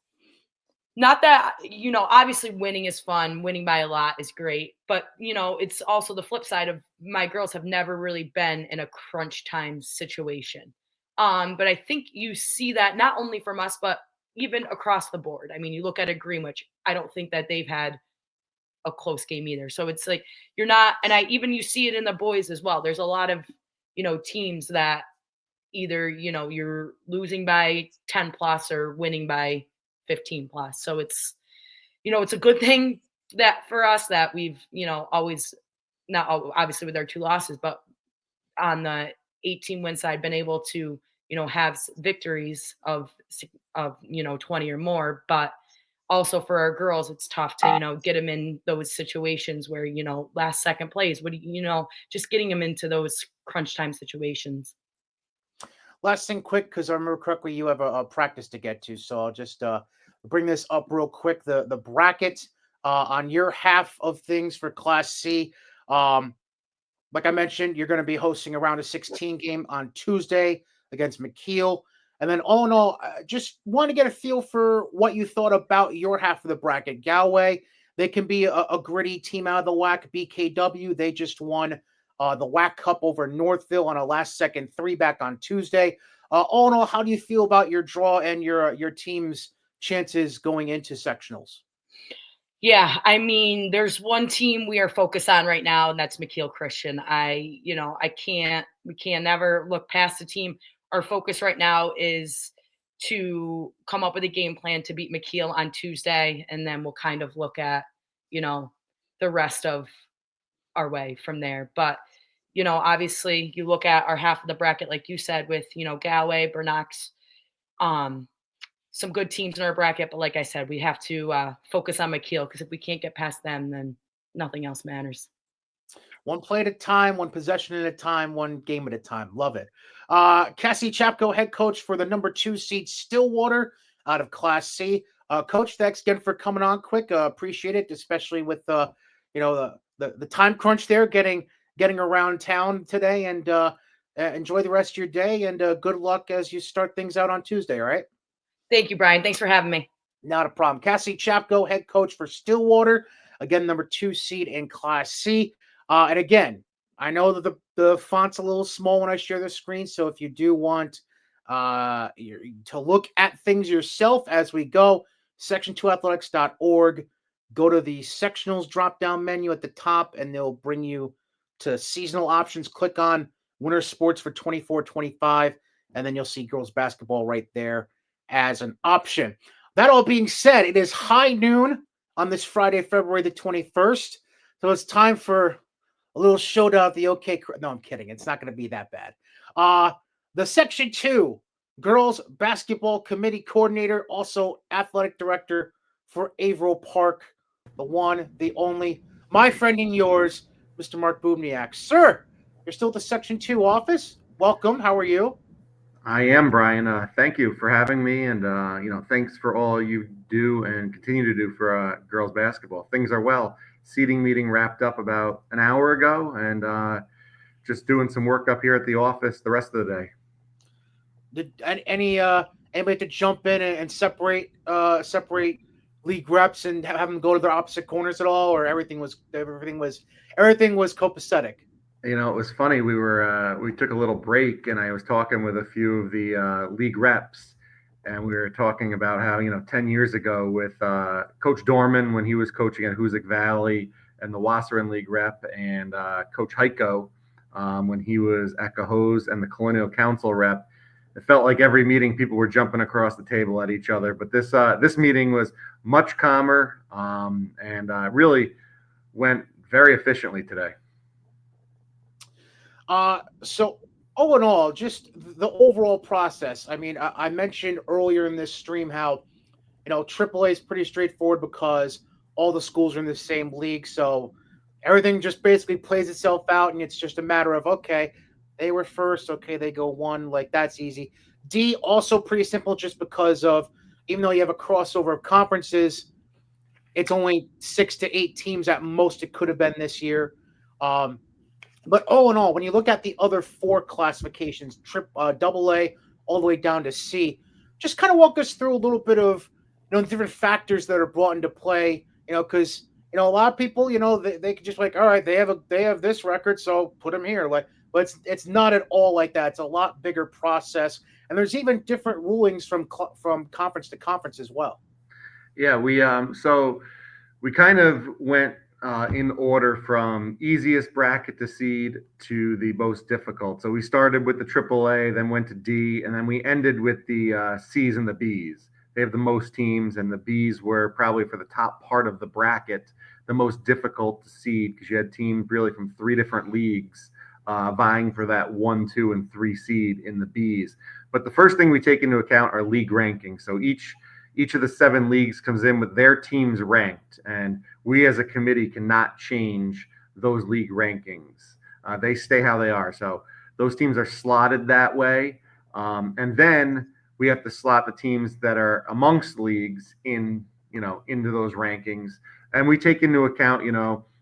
not that, obviously winning is fun. Winning by a lot is great. But, it's also the flip side of my girls have never really been in a crunch time situation. But I think you see that not only from us, but even across the board. I mean, you look at a Greenwich, I don't think that they've had a close game either. So it's like you're not, and you see it in the boys as well. There's a lot of, teams that either, you're losing by 10 plus or winning by 15 plus. So it's, it's a good thing that for us that we've, always, not obviously with our 2 losses, but on the 18 win side, been able to, have victories of 20 or more. But also for our girls, it's tough to, get them in those situations where, last second plays, just getting them into those crunch time situations. Last thing quick, because I remember correctly, you have a practice to get to. So I'll just bring this up real quick. The bracket on your half of things for Class C. Like I mentioned, you're going to be hosting a round of 16 game on Tuesday against McKeel. And then all in all, just want to get a feel for what you thought about your half of the bracket. Galway, they can be a gritty team out of the WAC. BKW, they just won the WAC Cup over Northville on a last-second 3 back on Tuesday. All in all, how do you feel about your draw and your team's chances going into sectionals? Yeah, I mean, there's one team we are focused on right now, and that's McKeel Christian. We can never look past the team. Our focus right now is to come up with a game plan to beat McKeel on Tuesday, and then we'll kind of look at, the rest of our way from there. But, obviously you look at our half of the bracket, like you said, with, Galway, Bernox, some good teams in our bracket. But like I said, we have to focus on McKeel, because if we can't get past them, then nothing else matters. One play at a time, one possession at a time, one game at a time. Love it. Cassie Chapko, head coach for the number 2 seed Stillwater out of Class C. Coach, thanks again for coming on quick. Appreciate it, especially with the the time crunch there, getting around town today, and enjoy the rest of your day, and good luck as you start things out on Tuesday. All right. Thank you, Brian. Thanks for having me. Not a problem. Cassidy Chapko, head coach for Stillwater, again, number 2 seed in Class C. And again, I know that the font's a little small when I share the screen, so if you do want to look at things yourself as we go, section2athletics.org. Go to the sectionals drop-down menu at the top, and they'll bring you to seasonal options. Click on winter sports for 24-25, and then you'll see girls basketball right there as an option. That all being said, it is high noon on this Friday, February the 21st. So it's time for a little showdown at the OK. No, I'm kidding. It's not going to be that bad. The Section 2 Girls Basketball Committee Coordinator, also Athletic Director for Averill Park, the one, the only, my friend and yours, Mr. Mark Bubniak. Sir, you're still at the Section 2 office. Welcome. How are you? I am, Brian. Thank you for having me, and thanks for all you do and continue to do for girls basketball. Things are well. Seating meeting wrapped up about an hour ago, and just doing some work up here at the office the rest of the day. Did anybody to jump in and separate league reps and have them go to their opposite corners at all, or everything was copacetic? You know, it was funny. We took a little break, and I was talking with a few of the league reps, and we were talking about how 10 years ago with Coach Dorman when he was coaching at Hoosick Valley and the Wasserin League rep, and Coach Heiko when he was at Cahoes and the Colonial Council rep. It felt like every meeting people were jumping across the table at each other, but this meeting was much calmer and really went very efficiently today. So all in all, just the overall process. I mean, I mentioned earlier in this stream how, AAA is pretty straightforward because all the schools are in the same league. So everything just basically plays itself out, and it's just a matter of, okay, they were first. Okay, they go one. Like, that's easy. D, also pretty simple just because of, even though you have a crossover of conferences, it's only 6 to 8 teams at most it could have been this year. But all in all, when you look at the other 4 classifications, AA, all the way down to C, just kind of walk us through a little bit of the different factors that are brought into play. Because a lot of people, they can just like, all right, they have this record, so put them here. Like, but it's not at all like that. It's a lot bigger process, and there's even different rulings from conference to conference as well. Yeah, we kind of went in order from easiest bracket to seed to the most difficult. So we started with the AAA, then went to D, and then we ended with the C's and the B's. They have the most teams, and the B's were probably for the top part of the bracket the most difficult to seed because you had teams really from 3 different leagues vying for that 1, 2, and 3 seed in the B's. But the first thing we take into account are league rankings. So each of the 7 leagues comes in with their teams ranked, and we as a committee cannot change those league rankings. They stay how they are. So those teams are slotted that way. And then we have to slot the teams that are amongst leagues into those rankings. And we take into account,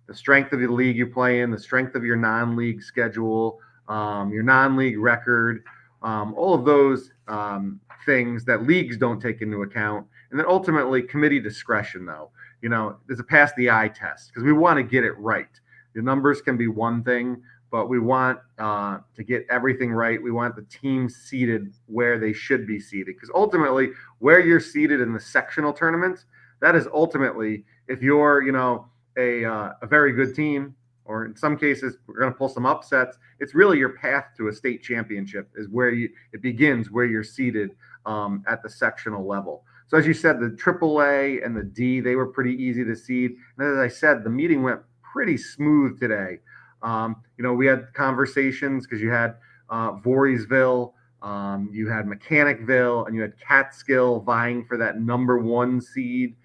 the strength of the league you play in, the strength of your non-league schedule, your non-league record, all of those things that leagues don't take into account. And then ultimately committee discretion, though. There's a pass the eye test because we want to get it right. The numbers can be one thing, but we want to get everything right. We want the teams seated where they should be seated because ultimately where you're seated in the sectional tournament, that is ultimately, if you're, a very good team, or in some cases we're going to pull some upsets, it's really your path to a state championship is where it begins, where you're seated at the sectional level. So as you said, the AAA and the D, they were pretty easy to seed. And as I said, the meeting went pretty smooth today. We had conversations because you had Voorheesville, you had Mechanicville, and you had Catskill vying for that number 1 seed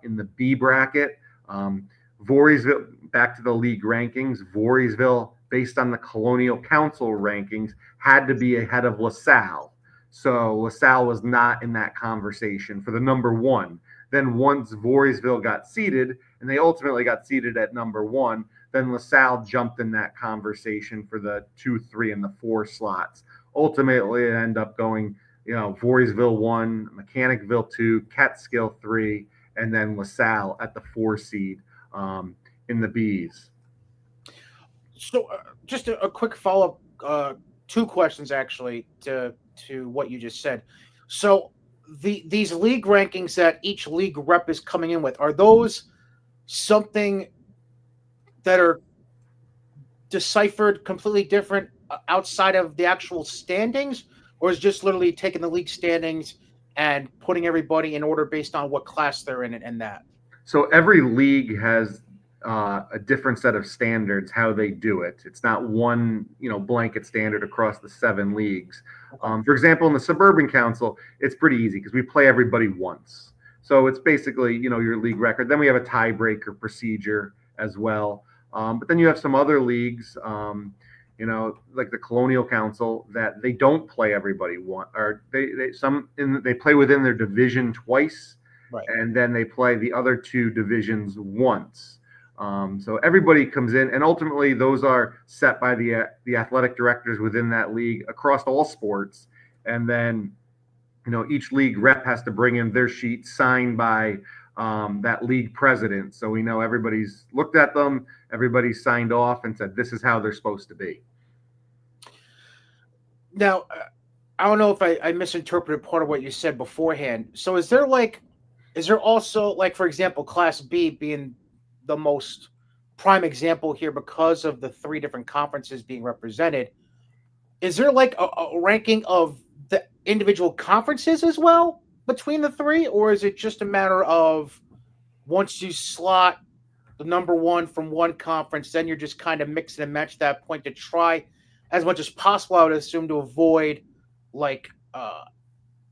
in the B bracket. Voorheesville, back to the league rankings, Voorheesville, based on the Colonial Council rankings, had to be ahead of LaSalle. So LaSalle was not in that conversation for the number 1. Then once Voorheesville got seeded, and they ultimately got seeded at number 1, then LaSalle jumped in that conversation for the 2, 3, and the 4 slots. Ultimately, it ended up going, Voorheesville 1, Mechanicville 2, Catskill 3, and then LaSalle at the 4 seed in the Bs. So, just a quick follow up. 2 questions actually to what you just said. So, these league rankings that each league rep is coming in with, are those something that are deciphered completely different outside of the actual standings, or is just literally taking the league standings and putting everybody in order based on what class they're in and that? So every league has a different set of standards how they do it. It's not one blanket standard across the 7 leagues. Okay. For example, in the Suburban Council, it's pretty easy because we play everybody once. So it's basically your league record. Then we have a tiebreaker procedure as well. But then you have some other leagues, like the Colonial Council, that they don't play everybody once, or they play within their division twice. Right. And then they play the other 2 divisions once. So everybody comes in, and ultimately those are set by the athletic directors within that league across all sports. And then, each league rep has to bring in their sheet signed by that league president. So we know everybody's looked at them, everybody's signed off and said, this is how they're supposed to be. Now, I don't know if I misinterpreted part of what you said beforehand. So is there also, like, for example, Class B being the most prime example here because of the 3 different conferences being represented, is there like a ranking of the individual conferences as well between the 3, or is it just a matter of once you slot the number 1 from one conference, then you're just kind of mix and match that point to try as much as possible, I would assume, to avoid like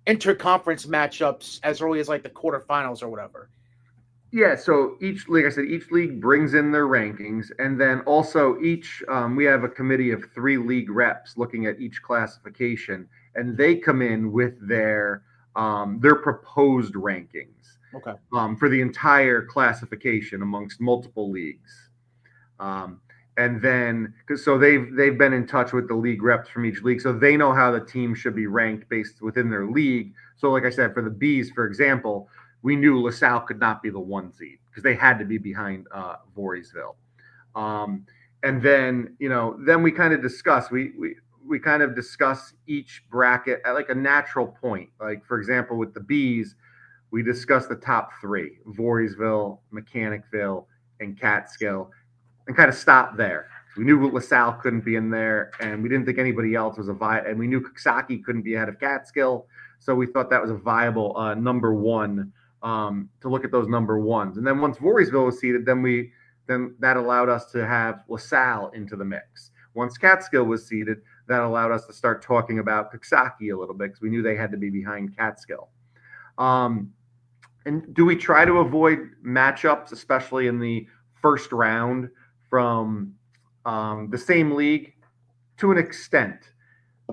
interconference matchups as early as like the quarterfinals or whatever? Yeah, so each league brings in their rankings, and then also we have a committee of 3 league reps looking at each classification, and they come in with their proposed rankings. Okay. For the entire classification amongst multiple leagues. And then, so they've been in touch with the league reps from each league, so they know how the team should be ranked based within their league. So, like I said, for the Bs, for example, we knew LaSalle could not be the 1 seed because they had to be behind Voorheesville. And then, then we kind of discuss. We kind of discuss each bracket at like a natural point. Like, for example, with the Bs, we discussed the top 3: Voorheesville, Mechanicville, and Catskill, and kind of stopped there. We knew LaSalle couldn't be in there, and we didn't think anybody else was and we knew Coxsackie couldn't be ahead of Catskill, so we thought that was a viable number 1 to look at those number 1s. And then once Voorheesville was seeded, then that allowed us to have LaSalle into the mix. Once Catskill was seeded, that allowed us to start talking about Coxsackie a little bit because we knew they had to be behind Catskill. And do we try to avoid matchups, especially in the first round from the same league? To an extent.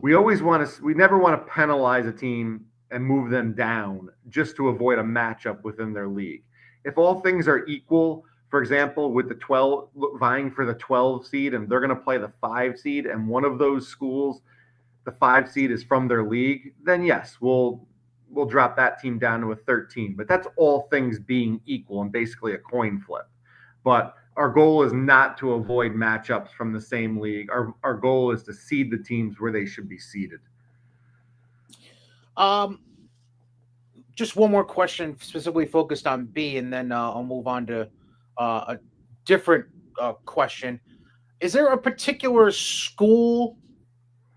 We never want to penalize a team and move them down just to avoid a matchup within their league. If all things are equal, for example, with the 12 vying for the 12 seed and they're going to play the 5 seed, and one of those schools, the 5 seed, is from their league, then yes, we'll drop that team down to a 13. But that's all things being equal and basically a coin flip. But our goal is not to avoid matchups from the same league. Our goal is to seed the teams where they should be seeded. Just one more question specifically focused on B, and then I'll move on to a different question. Is there a particular school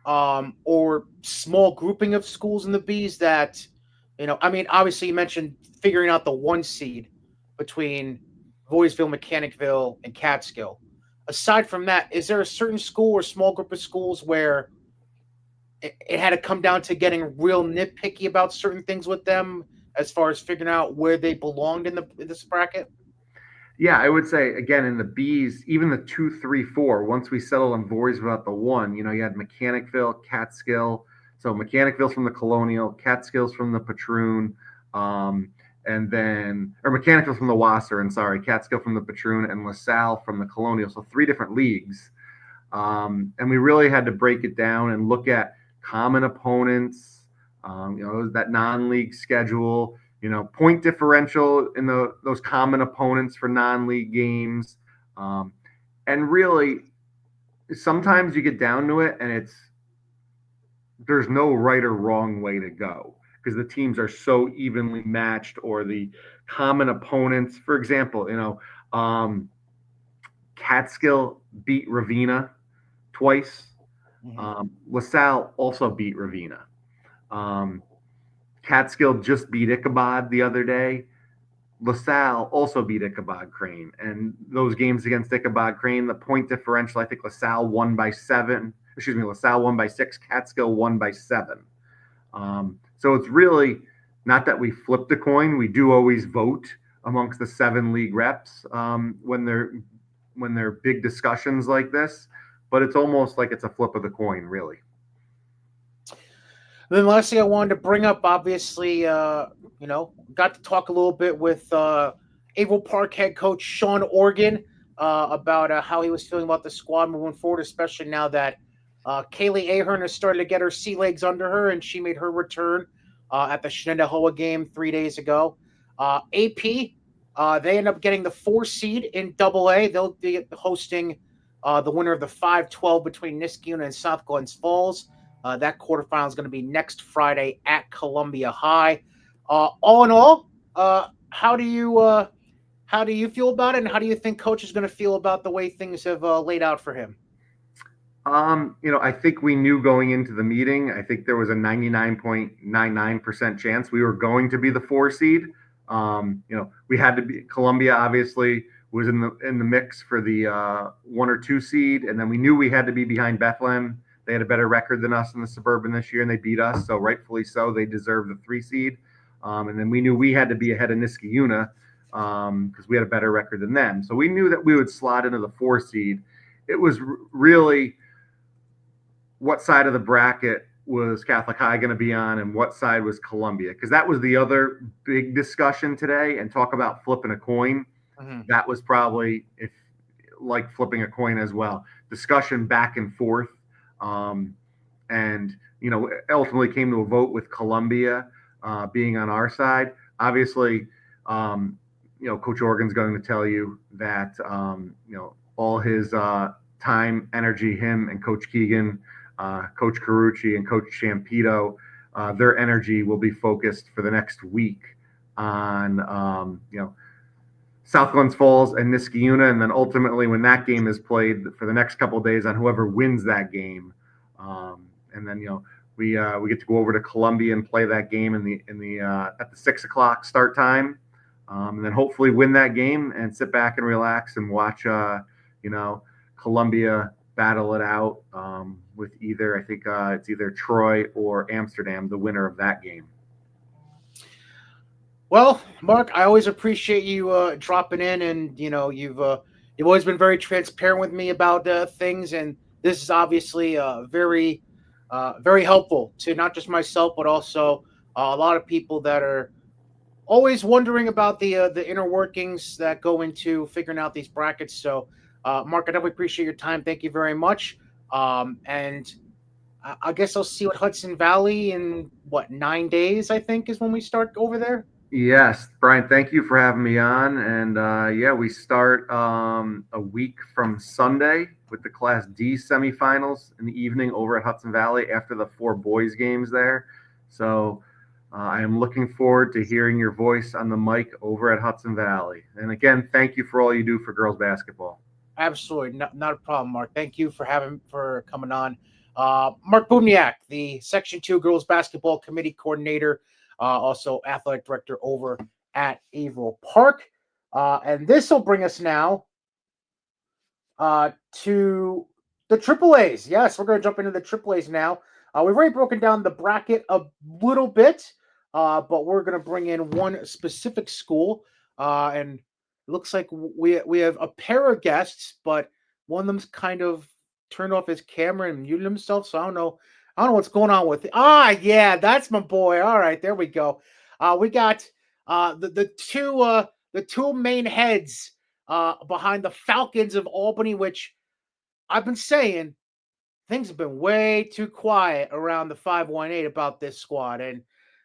or small grouping of schools in the Bs that, obviously you mentioned figuring out the 1 seed between Voorheesville, Mechanicville, and Catskill. Aside from that, is there a certain school or small group of schools where it had to come down to getting real nitpicky about certain things with them as far as figuring out where they belonged in this bracket? Yeah, I would say, again, in the Bs, even the 2, 3, 4, once we settle on Voorheesville at the 1, you had Mechanicville, Catskill. So Mechanicville's from the Colonial, Catskill's from the Patroon, and and then Mechanical from the Wasser, and Catskill from the Patroon, and LaSalle from the Colonial. So 3 different leagues. And we really had to break it down and look at common opponents, that non-league schedule, point differential in those common opponents for non-league games. And really, sometimes you get down to it and there's no right or wrong way to go because the teams are so evenly matched, or the common opponents. For example, Catskill beat Ravenna twice. LaSalle also beat Ravenna. Catskill just beat Ichabod the other day. LaSalle also beat Ichabod Crane. And those games against Ichabod Crane, the point differential, I think LaSalle won by 7. LaSalle won by 6. Catskill won by 7. So it's really not that we flipped a coin. We do always vote amongst the 7 league reps when they're big discussions like this. But it's almost like it's a flip of the coin, really. Then the last thing I wanted to bring up, obviously, got to talk a little bit with Averill Park head coach Sean Organ about how he was feeling about the squad moving forward, especially now that Kaylee Ahern has started to get her sea legs under her, and she made her return at the Shenandoah game 3 days ago. AP, they end up getting the 4 seed in AA. They'll be hosting the winner of the 5-12 between Niskayuna and South Glens Falls. That quarterfinal is going to be next Friday at Columbia High. All in all, how do you feel about it, and how do you think coach is going to feel about the way things have laid out for him? I think we knew going into the meeting. I think there was a 99.99% chance we were going to be the 4 seed. We had to be. Columbia obviously was in the mix for the 1 or 2 seed, and then we knew we had to be behind Bethlehem. They had a better record than us in the Suburban this year, and they beat us, so rightfully so. They deserved the 3 seed. And then we knew we had to be ahead of Niskayuna because we had a better record than them. So we knew that we would slot into the 4 seed. It was really what side of the bracket was Catholic High going to be on and what side was Columbia, because that was the other big discussion today. And talk about flipping a coin. Mm-hmm. That was probably like flipping a coin as well. Discussion back and forth. And ultimately came to a vote with Columbia being on our side. Obviously, Coach Organ's going to tell you that all his time, energy, him and Coach Keegan, Coach Carucci, and Coach Champito, their energy will be focused for the next week on South Glens Falls and Niskayuna, and then ultimately when that game is played for the next couple of days on whoever wins that game. And then we get to go over to Columbia and play that game at the 6:00 start time, and then hopefully win that game and sit back and relax and watch Columbia battle it out with it's either Troy or Amsterdam, the winner of that game. Well, Mark, I always appreciate you dropping in, and you've always been very transparent with me about things, and this is obviously very helpful to not just myself, but also a lot of people that are always wondering about the inner workings that go into figuring out these brackets. So, Mark, I definitely appreciate your time. Thank you very much. And I guess I'll see you at Hudson Valley in 9 days, I think, is when we start over there. Yes, Brian, thank you for having me on. And we start a week from Sunday with the Class D semifinals in the evening over at Hudson Valley after the 4 boys games there. So I am looking forward to hearing your voice on the mic over at Hudson Valley. And again, thank you for all you do for girls basketball. Absolutely. Not a problem, Mark. Thank you for coming on. Mark Bubniak, the Section 2 Girls Basketball Committee Coordinator, also athletic director over at Averill Park. And this will bring us now to the AAAs. Yes, we're going to jump into the AAAs now. We've already broken down the bracket a little bit, but we're going to bring in one specific school. And it looks like we have a pair of guests, but one of them's kind of turned off his camera and muted himself. So I don't know what's going on with it. Yeah, that's my boy. All right, there we go. We got the two main heads behind the Falcons of Albany, which I've been saying things have been way too quiet around the 518 about this squad, and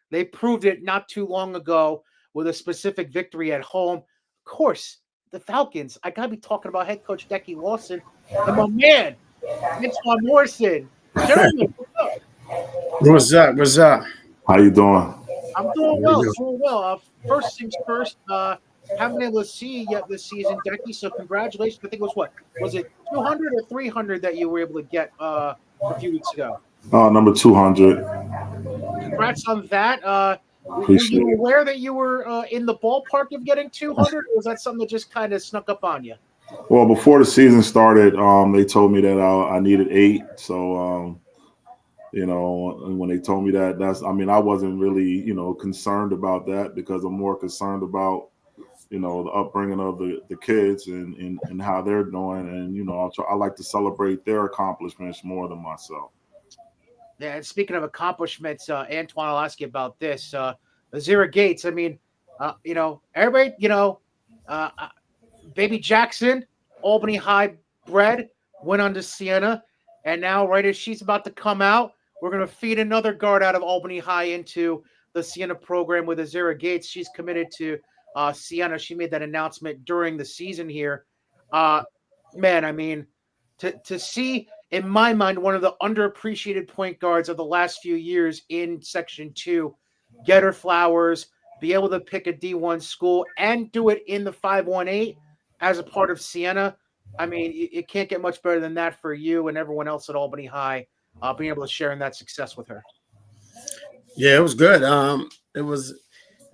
they proved it not too long ago with a specific victory at home. Of course, the Falcons. I gotta be talking about head coach Decky Lawson and my man, Antwan Morrison. Gentlemen, what's up? What's up? What's up? How you doing? I'm doing well. Doing well. First things first. Haven't been able to see you yet this season, Decky. So congratulations. I think it was what? Was it 200 or 300 that you were able to get a few weeks ago? Number 200. Congrats on that. Were Appreciate you it. aware that you were in the ballpark of getting 200, or was that something that just kind of snuck up on you? Well, before the season started, they told me that I needed 8. So, and when they told me that, I wasn't really, concerned about that because I'm more concerned about, the upbringing of the kids and how they're doing. And, I like to celebrate their accomplishments more than myself. Yeah, and speaking of accomplishments, Antwan, I'll ask you about this. Azira Gates, everybody, Baby Jackson, Albany High bred, went on to Siena, and now right as she's about to come out, we're going to feed another guard out of Albany High into the Siena program with Azira Gates. She's committed to Siena. She made that announcement during the season here. To see, in my mind, one of the underappreciated point guards of the last few years in Section 2, get her flowers, be able to pick a D1 school, and do it in the 518 as a part of Siena. I mean, it can't get much better than that for you and everyone else at Albany High, being able to share in that success with her. Yeah, it was good. It was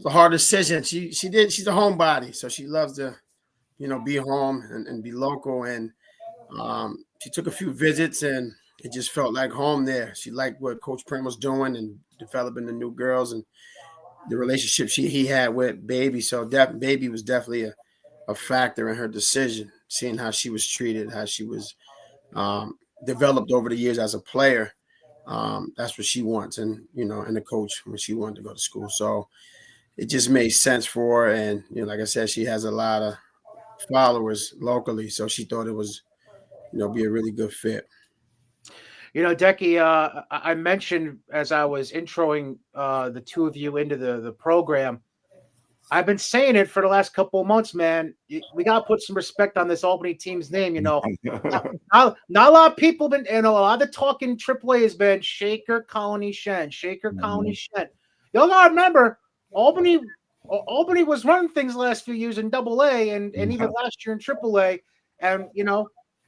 a hard decision. She's a homebody, so she loves to, be home and be local. And she took a few visits, and it just felt like home there. She liked what Coach Prim was doing and developing the new girls and the relationship he had with Baby. So Baby was definitely a factor in her decision, seeing how she was treated, how she was developed over the years as a player. That's what she wants, and and the coach when she wanted to go to school. So it just made sense for her. And like I said, she has a lot of followers locally, so she thought it was be a really good fit. Decky, I mentioned as I was introing the two of you into the program, I've been saying it for the last couple of months, man. We got to put some respect on this Albany team's name. Not a lot of people been, a lot of the talk in AAA has been Shaker, Colony, Shen, Shaker, Colony, Shen. Y'all got to remember, Albany was running things the last few years in AA and even last year in AAA. And,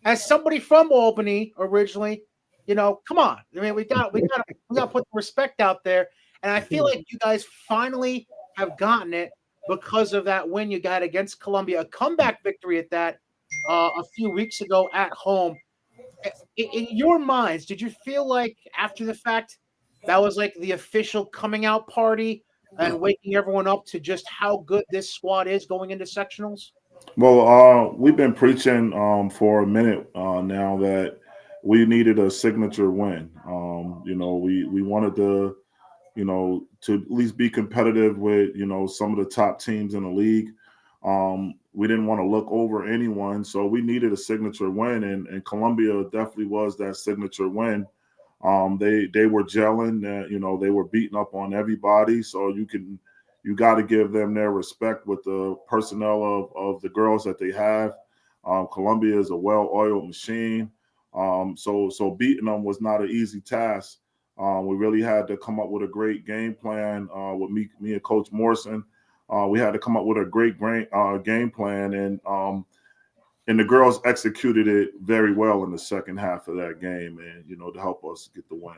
as somebody from Albany originally, come on. I mean, we got to put the respect out there. And I feel like you guys finally have gotten it because of that win you got against Columbia, a comeback victory at that a few weeks ago at home. In your minds, did you feel like after the fact that was like the official coming out party and waking everyone up to just how good this squad is going into sectionals? Well, we've been preaching for a minute now that we needed a signature win. We wanted to, to at least be competitive with, some of the top teams in the league. We didn't want to look over anyone, so we needed a signature win, and Columbia definitely was that signature win. They were gelling, they were beating up on everybody, so you got to give them their respect with the personnel of the girls that they have. Columbia is a well-oiled machine. So beating them was not an easy task. We really had to come up with a great game plan with me and Coach Morrison. We had to come up with a great game plan, and the girls executed it very well in the second half of that game, and to help us get the win.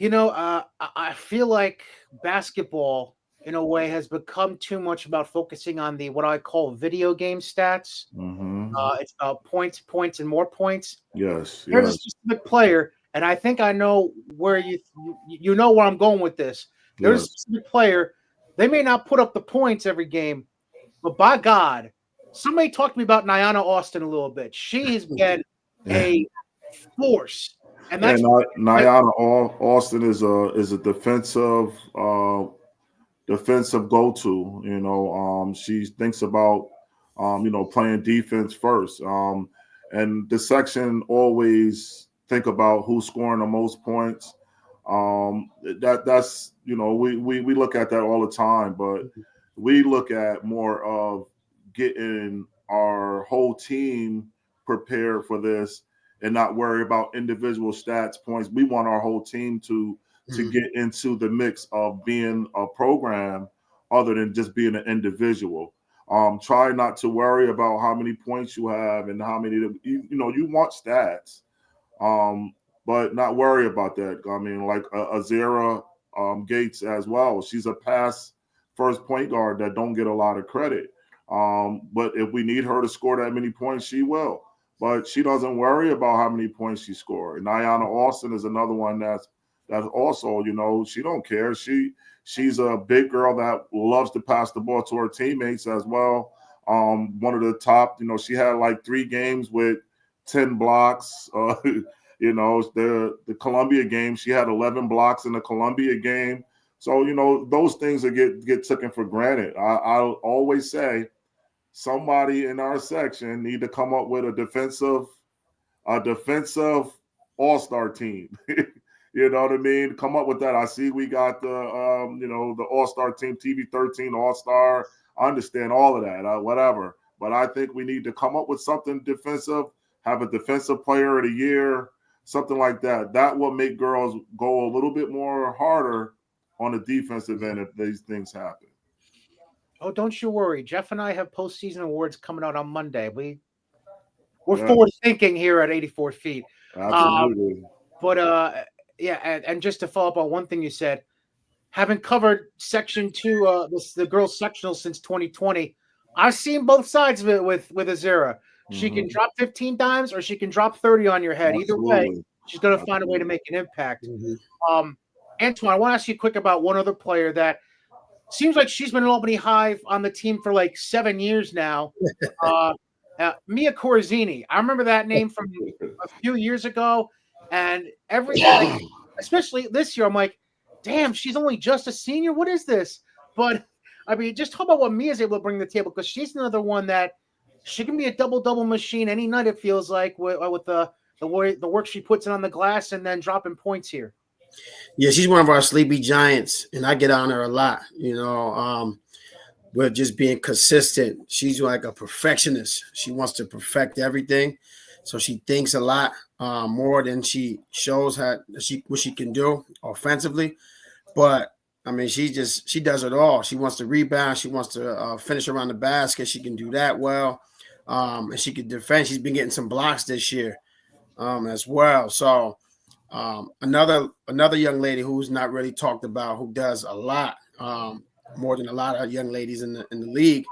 I feel like basketball, in a way, has become too much about focusing on the what I call video game stats. Mm-hmm. It's about points, and more points. Yes. There's a specific player, and I think I know where you know where I'm going with this. There's a specific player. They may not put up the points every game, but by God, somebody talk to me about Nyana Austin a little bit. She has been a force. And that's Nyana Austin is a defensive defensive go-to. She thinks about playing defense first. And the section always think about who's scoring the most points. That's we look at that all the time, but we look at more of getting our whole team prepared for this and not worry about individual stats, points. We want our whole team to get into the mix of being a program other than just being an individual. Try not to worry about how many points you have and how many, you want stats, but not worry about that. I mean, like Azera Gates as well. She's a pass first point guard that don't get a lot of credit. But if we need her to score that many points, she will. But she doesn't worry about how many points she scored. And Ayanna Austin is another one that's also, she don't care. She's a big girl that loves to pass the ball to her teammates as well. One of the top, she had like 3 games with 10 blocks. The Columbia game, she had 11 blocks in the Columbia game. So, those things that get taken for granted. I'll always say somebody in our section need to come up with a defensive all-star team. You know what I mean? Come up with that. I see we got the the all-star team, TV13 all-star. I understand all of that, whatever. But I think we need to come up with something defensive, have a defensive player of the year, something like that. That will make girls go a little bit more harder on the defensive end if these things happen. Oh, don't you worry. Jeff and I have postseason awards coming out on Monday. We're forward thinking here at 84 feet. Absolutely. And just to follow up on one thing you said, having covered Section 2, the girls' sectional since 2020, I've seen both sides of it with Azera. She can drop 15 times or she can drop 30 on your head. Absolutely. Either way, she's going to find a way to make an impact. Antwan, I want to ask you quick about one other player that seems like she's been an Albany Hive on the team for like 7 years now. Mia Corzini. I remember that name from a few years ago. And especially this year, I'm like, damn, she's only just a senior. What is this? But I mean, just talk about what Mia's able to bring to the table, because she's another one that she can be a double machine any night. It feels like with the work she puts in on the glass and then dropping points here. Yeah, she's one of our sleepy giants, and I get on her a lot. With just being consistent. She's like a perfectionist. She wants to perfect everything, so she thinks a lot more than she shows what she can do offensively. But I mean, she does it all. She wants to rebound. She wants to finish around the basket. She can do that well, and she can defend. She's been getting some blocks this year as well. So another young lady who's not really talked about, who does a lot more than a lot of young ladies in the league,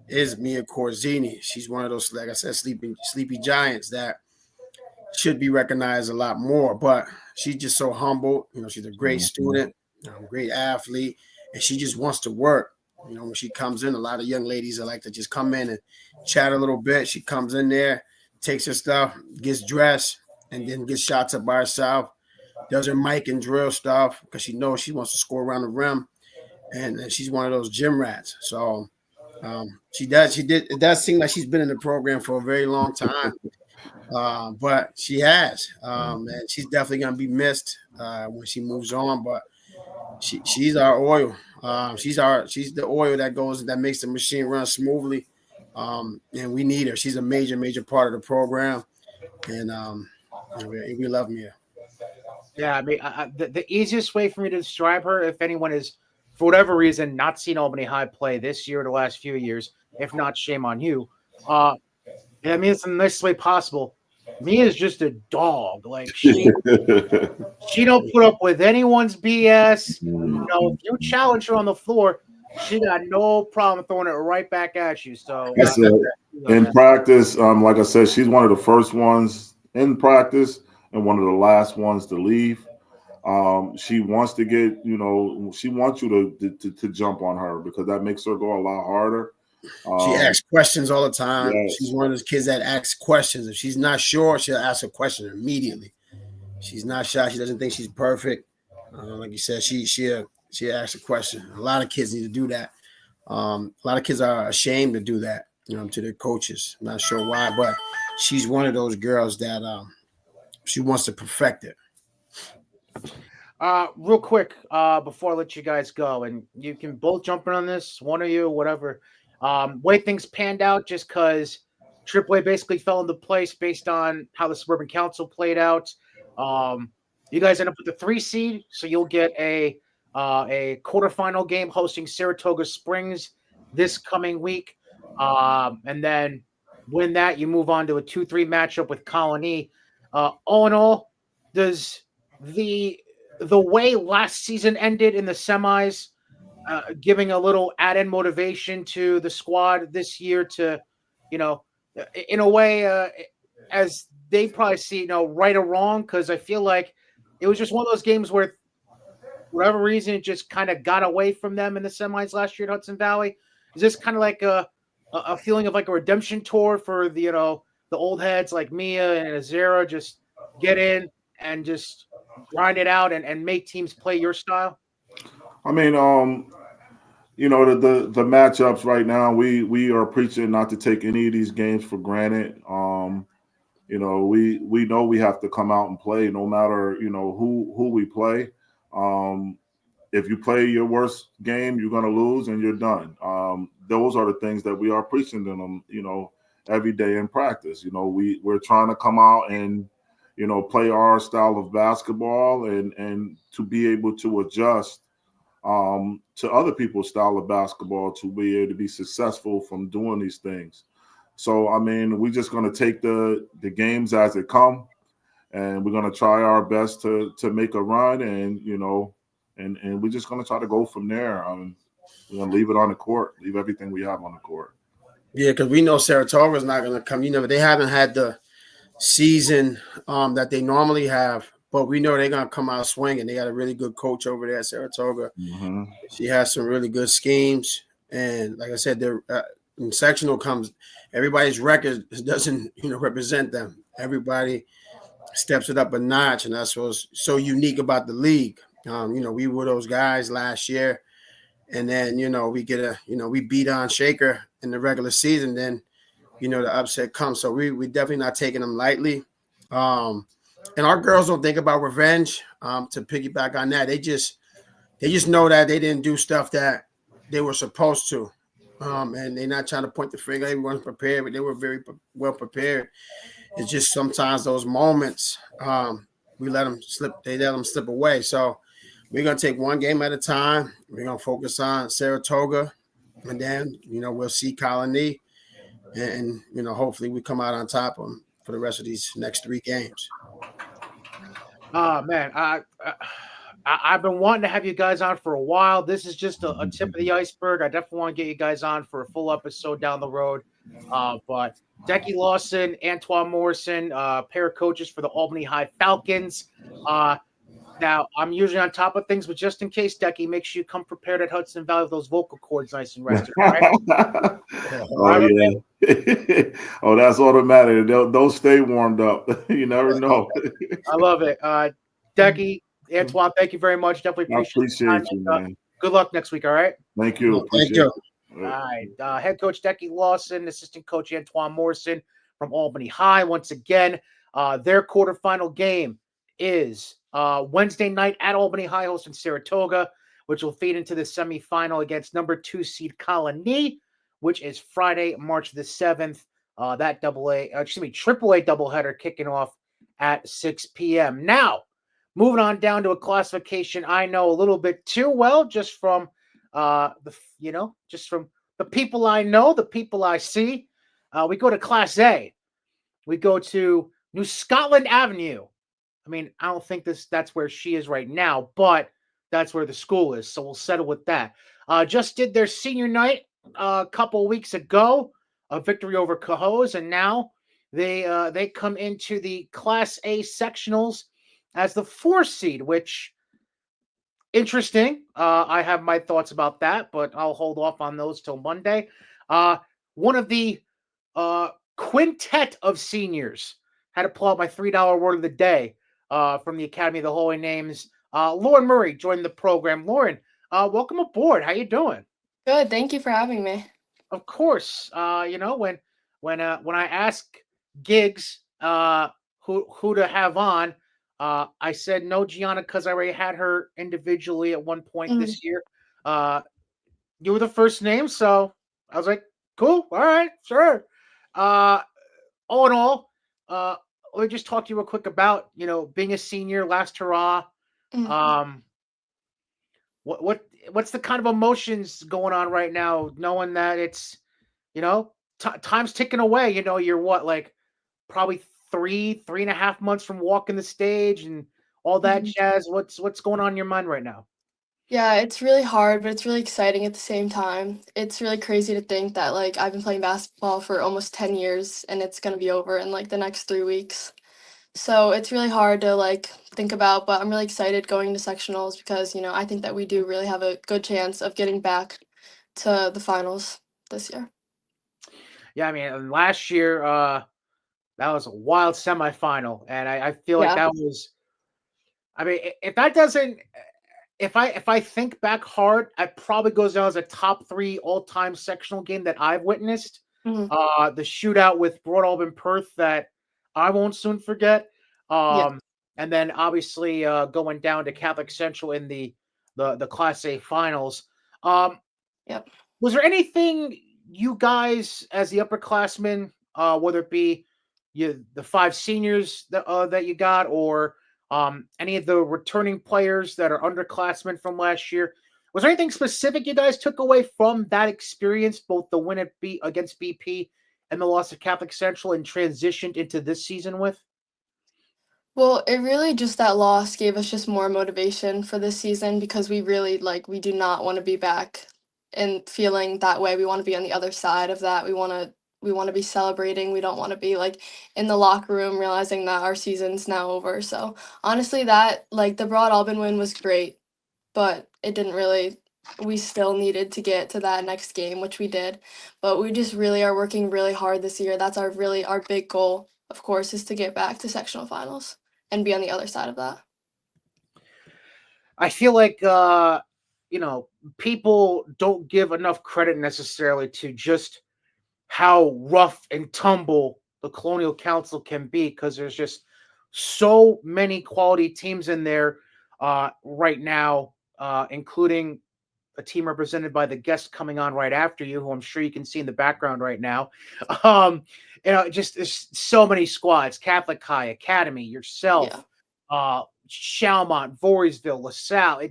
is Mia Corzini. She's one of those, like I said, sleepy giants that should be recognized a lot more. But she's just so humble. She's a great student, great athlete, and she just wants to work. When she comes in, a lot of young ladies like to just come in and chat a little bit. She comes in there, takes her stuff, gets dressed, and then gets shots up by herself, does her mic and drill stuff because she knows she wants to score around the rim. And she's one of those gym rats. So it does seem like she's been in the program for a very long time. But she has. And she's definitely going to be missed when she moves on. But she's our oil. She's the oil that makes the machine run smoothly. And we need her. She's a major part of the program. And we love Mia. Yeah, I mean, the easiest way for me to describe her, if anyone is, for whatever reason, not seen Albany High play this year or the last few years, if not, shame on you. I mean, it's the nicest way possible. Mia's just a dog. Like she don't put up with anyone's BS. If you challenge her on the floor, she got no problem throwing it right back at you. So in practice, like I said, she's one of the first ones in practice and one of the last ones to leave. She wants to get, she wants you to jump on her because that makes her go a lot harder. She asks questions all the time. Yes. She's one of those kids that asks questions. If she's not sure, she'll ask a question immediately. She's not shy. She doesn't think she's perfect. Like you said, she'll she asked a question. A lot of kids need to do that. A lot of kids are ashamed to do that, to their coaches. I'm not sure why, but she's one of those girls that she wants to perfect it. Real quick, before I let you guys go, and you can both jump in on this, one of you, whatever. Way things panned out, just because AAA basically fell into place based on how the Suburban Council played out. You guys end up with the 3 seed, so you'll get a quarterfinal game hosting Saratoga Springs this coming week, and then win that, you move on to a 2-3 matchup with Colony. All in all, does the way last season ended in the semis, giving a little add-in motivation to the squad this year to, in a way, as they probably see, right or wrong, because I feel like it was just one of those games where, for whatever reason, it just kind of got away from them in the semis last year at Hudson Valley. Is this kind of like a feeling of like a redemption tour for the old heads like Mia and Azera, just get in and just grind it out and make teams play your style? I mean, the matchups right now, we are preaching not to take any of these games for granted. We know we have to come out and play no matter, who we play. If you play your worst game, you're going to lose and you're done. Those are the things that we are preaching to them, every day in practice. We're trying to come out and, play our style of basketball and to be able to adjust to other people's style of basketball to be able to be successful from doing these things. So, I mean, we're just going to take the games as they come, and we're going to try our best to make a run, and, and we're just going to try to go from there. We're going to leave it on the court, leave everything we have on the court. Yeah, because we know Saratoga's not going to come. They haven't had the season that they normally have, but we know they're going to come out swinging. They got a really good coach over there at Saratoga. Mm-hmm. She has some really good schemes. And like I said, they're when sectional comes, everybody's record doesn't, represent them. Everybody steps it up a notch, and that's what's so unique about the league. We were those guys last year, and then, we get we beat on Shaker in the regular season, then, the upset comes. So we definitely not taking them lightly. And our girls don't think about revenge. To piggyback on that, they just know that they didn't do stuff that they were supposed to. And they're not trying to point the finger. Everyone's prepared, but they were very well prepared. It's just sometimes those moments we let them slip. They let them slip away. So we're gonna take one game at a time. We're gonna focus on Saratoga, and then we'll see Colony, and hopefully we come out on top of them for the rest of these next 3 games. Man, I've been wanting to have you guys on for a while. This is just a tip of the iceberg. I definitely want to get you guys on for a full episode down the road. But Decky Lawson, Antwan Morrison, pair of coaches for the Albany High Falcons. Now, I'm usually on top of things, but just in case, Decky, make sure you come prepared at Hudson Valley with those vocal cords nice and rested. Right? Oh, yeah. Oh, that's automatic. They'll stay warmed up. You never know. I love it. Decky, Antwan, thank you very much. Definitely appreciate you, man. Good luck next week, all right? Thank you. Thank you. All right. Head coach Decky Lawson, assistant coach Antwan Morrison from Albany High. Once again, their quarterfinal game is Wednesday night at Albany High hosting Saratoga, which will feed into the semifinal against number 2 seed Colony, which is Friday, March the 7th. That AAA doubleheader kicking off at 6 p.m. Now, moving on down to a classification I know a little bit too well, just from just from the people I know, the people I see. We go to Class A. We go to New Scotland Avenue. I mean, I don't think that's where she is right now, but that's where the school is, so we'll settle with that. Just did their senior night a couple of weeks ago, a victory over Cohoes, and now they come into the Class A sectionals as the 4 seed, which interesting. I have my thoughts about that, but I'll hold off on those till Monday. One of the quintet of seniors had to pull out my $3 word of the day from the Academy of the Holy Names. Lauren Murray joined the program. Lauren, Welcome aboard. How you doing? Good. Thank you for having me. Of course. When I ask gigs who to have on, I said no Gianna because I already had her individually at one point Mhm. this year. You were the first name, so I was like, cool, all right, sure. Uh, all in all, let me just talk to you real quick about being a senior, last hurrah. Mhm. Um, what's the kind of emotions going on right now, knowing that it's time's ticking away. You're what, like probably 3.5 months from walking the stage and all that Mhm. jazz. What's going on in your mind right now? Yeah, it's really hard, but it's really exciting at the same time. It's really crazy to think that like I've been playing basketball for almost 10 years and it's gonna be over in like the next 3 weeks. So it's really hard to like think about, but I'm really excited going to sectionals because, I think that we do really have a good chance of getting back to the finals this year. Yeah, I mean, last year, that was a wild semifinal, and I feel like Yeah. that was. I mean, if that doesn't, if I think back hard, it probably goes down as a top three all time sectional game that I've witnessed. Mhm. The shootout with Broad Albany Perth that I won't soon forget. Yeah. And then obviously going down to Catholic Central in the Class A finals. Um, Yep. was there anything you guys, as the upperclassmen, whether it be the five seniors that you got, or any of the returning players that are underclassmen from last year, was there anything specific you guys took away from that experience, both the win against BP and the loss of Catholic Central, and transitioned into this season with? Well, it really just that loss gave us just more motivation for this season because we really we do not want to be back and feeling that way. We want to be on the other side of that. We want to be celebrating. We don't want to be like in the locker room realizing that our season's now over. So, honestly, that like the Broad Albany win was great, but it didn't really we still needed to get to that next game, which we did. But we just really are working really hard this year. That's our big goal, of course, is to get back to sectional finals and be on the other side of that. I feel like people don't give enough credit necessarily to just how rough and tumble the Colonial Council can be, because there's just so many quality teams in there right now, including a team represented by the guest coming on right after you, who I'm sure you can see in the background right now. Um, just there's so many squads: Catholic High, Academy, Yeah. yourself, Chalmont, Voorheesville, LaSalle.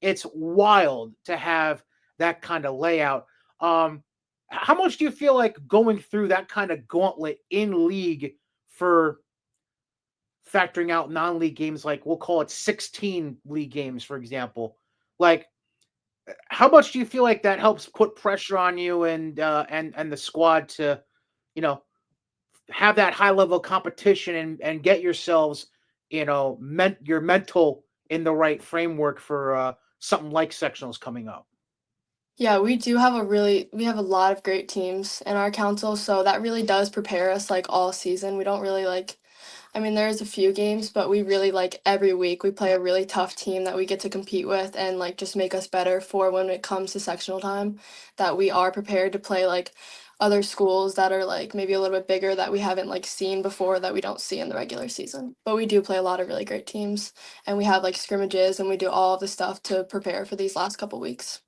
It's wild to have that kind of layout. How much do you feel like going through that kind of gauntlet in league, for factoring out non-league games, like we'll call it 16 league games, for example? Like, how much do you feel like that helps put pressure on you and the squad to, you know, have that high level competition and get yourselves, your mental in the right framework for something like sectionals coming up? Yeah, we have a lot of great teams in our council, so that really does prepare us like all season. We don't really I mean, there's a few games, but we really every week we play a really tough team that we get to compete with and just make us better for when it comes to sectional time, that we are prepared to play other schools that are maybe a little bit bigger that we haven't seen before, that we don't see in the regular season. But we do play a lot of really great teams, and we have scrimmages, and we do all of the stuff to prepare for these last couple weeks.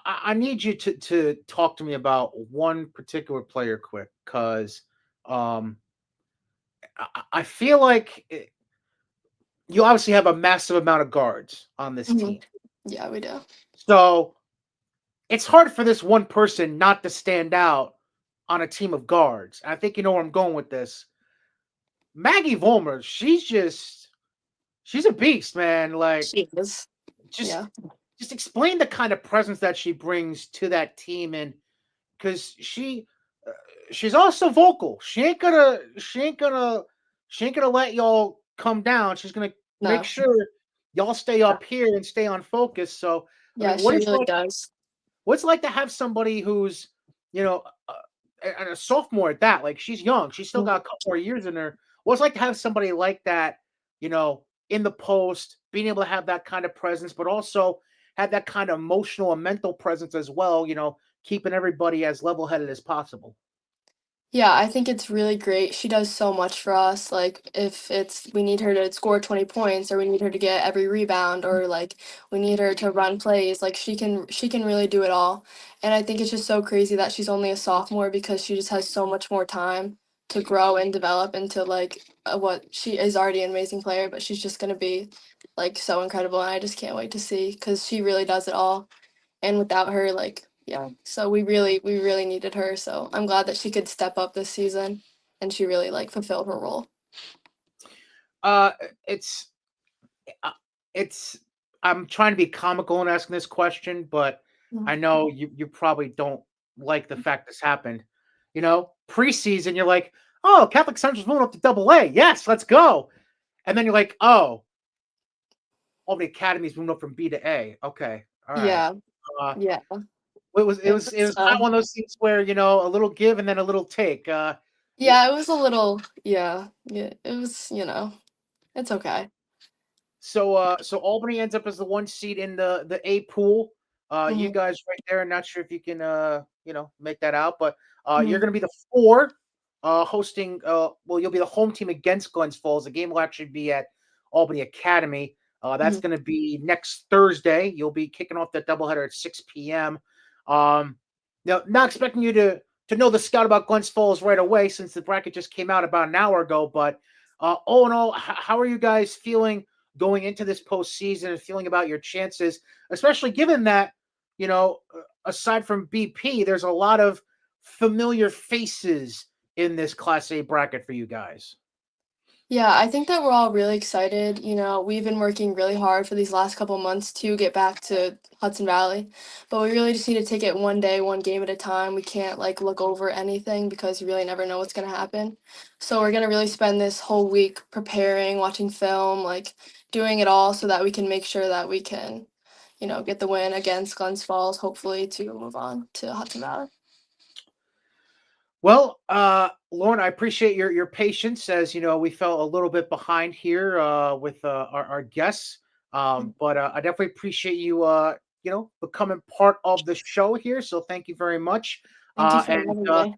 I need you to talk to me about one particular player quick, because um, I feel like you obviously have a massive amount of guards on this Mhm. team. Yeah, we do. So it's hard for this one person not to stand out on a team of guards. I think you know where I'm going with this. Maggie Vollmer, she's a beast, man. Like, She is. just Yeah. just explain the kind of presence that she brings to that team, and because uh, she's also vocal. She ain't gonna let y'all come down. She's gonna make No. sure y'all stay up here and stay on focus. So, I Yeah, mean, she really does. what's it like to have somebody who's, you know, uh, and a sophomore at that? Like, she's young. She's still got a couple more years in her. What's it like to have somebody like that, you know, in the post, being able to have that kind of presence, but also have that kind of emotional and mental presence as well, keeping everybody as level-headed as possible. Yeah, I think it's really great. She does so much for us. Like if it's we need her to score 20 points or we need her to get every rebound or like we need her to run plays, like she can really do it all. And I think it's just so crazy that she's only a sophomore because she just has so much more time to grow and develop into like what she is already an amazing player, but she's just going to be like so incredible and I just can't wait to see cuz she really does it all. And without her, like, yeah, so we really needed her, so I'm glad that she could step up this season and she really like fulfilled her role. Uh, it's uh, it's I'm trying to be comical in asking this question, but I know you probably don't like the fact this happened. Preseason, you're like, oh, Catholic Central's moving up to Double A. Yes, let's go. And then you're like, oh, all the academies moving up from B to A. Okay, all right. Yeah, Uh, yeah. it was kind of one of those things where a little give and then a little take. Yeah, it was a little yeah, it was, it's okay. So Albany ends up as the 1 seed in the A pool. You Mhm, guys right there. Not sure if you can make that out, but you're mhm, going to be the 4 hosting. Well, you'll be the home team against Glens Falls. The game will actually be at Albany Academy. That's mhm. going to be next Thursday. You'll be kicking off that doubleheader at 6 p.m. Now, not expecting you to know the scout about Glens Falls right away since the bracket just came out about an hour ago. But all in all, how are you guys feeling going into this postseason and feeling about your chances, especially given that, aside from BP, there's a lot of familiar faces in this Class A bracket for you guys? Yeah, I think that we're all really excited. We've been working really hard for these last couple months to get back to Hudson Valley, but we really just need to take it one day, one game at a time. We can't like look over anything because you really never know what's going to happen. So we're going to really spend this whole week preparing, watching film, like doing it all so that we can make sure that we can, get the win against Glens Falls, hopefully to move on to Hudson Valley. Well, Lauren, I appreciate your patience as we fell a little bit behind here with our guests. But I definitely appreciate you becoming part of the show here. So thank you very much. Thank you for And having me.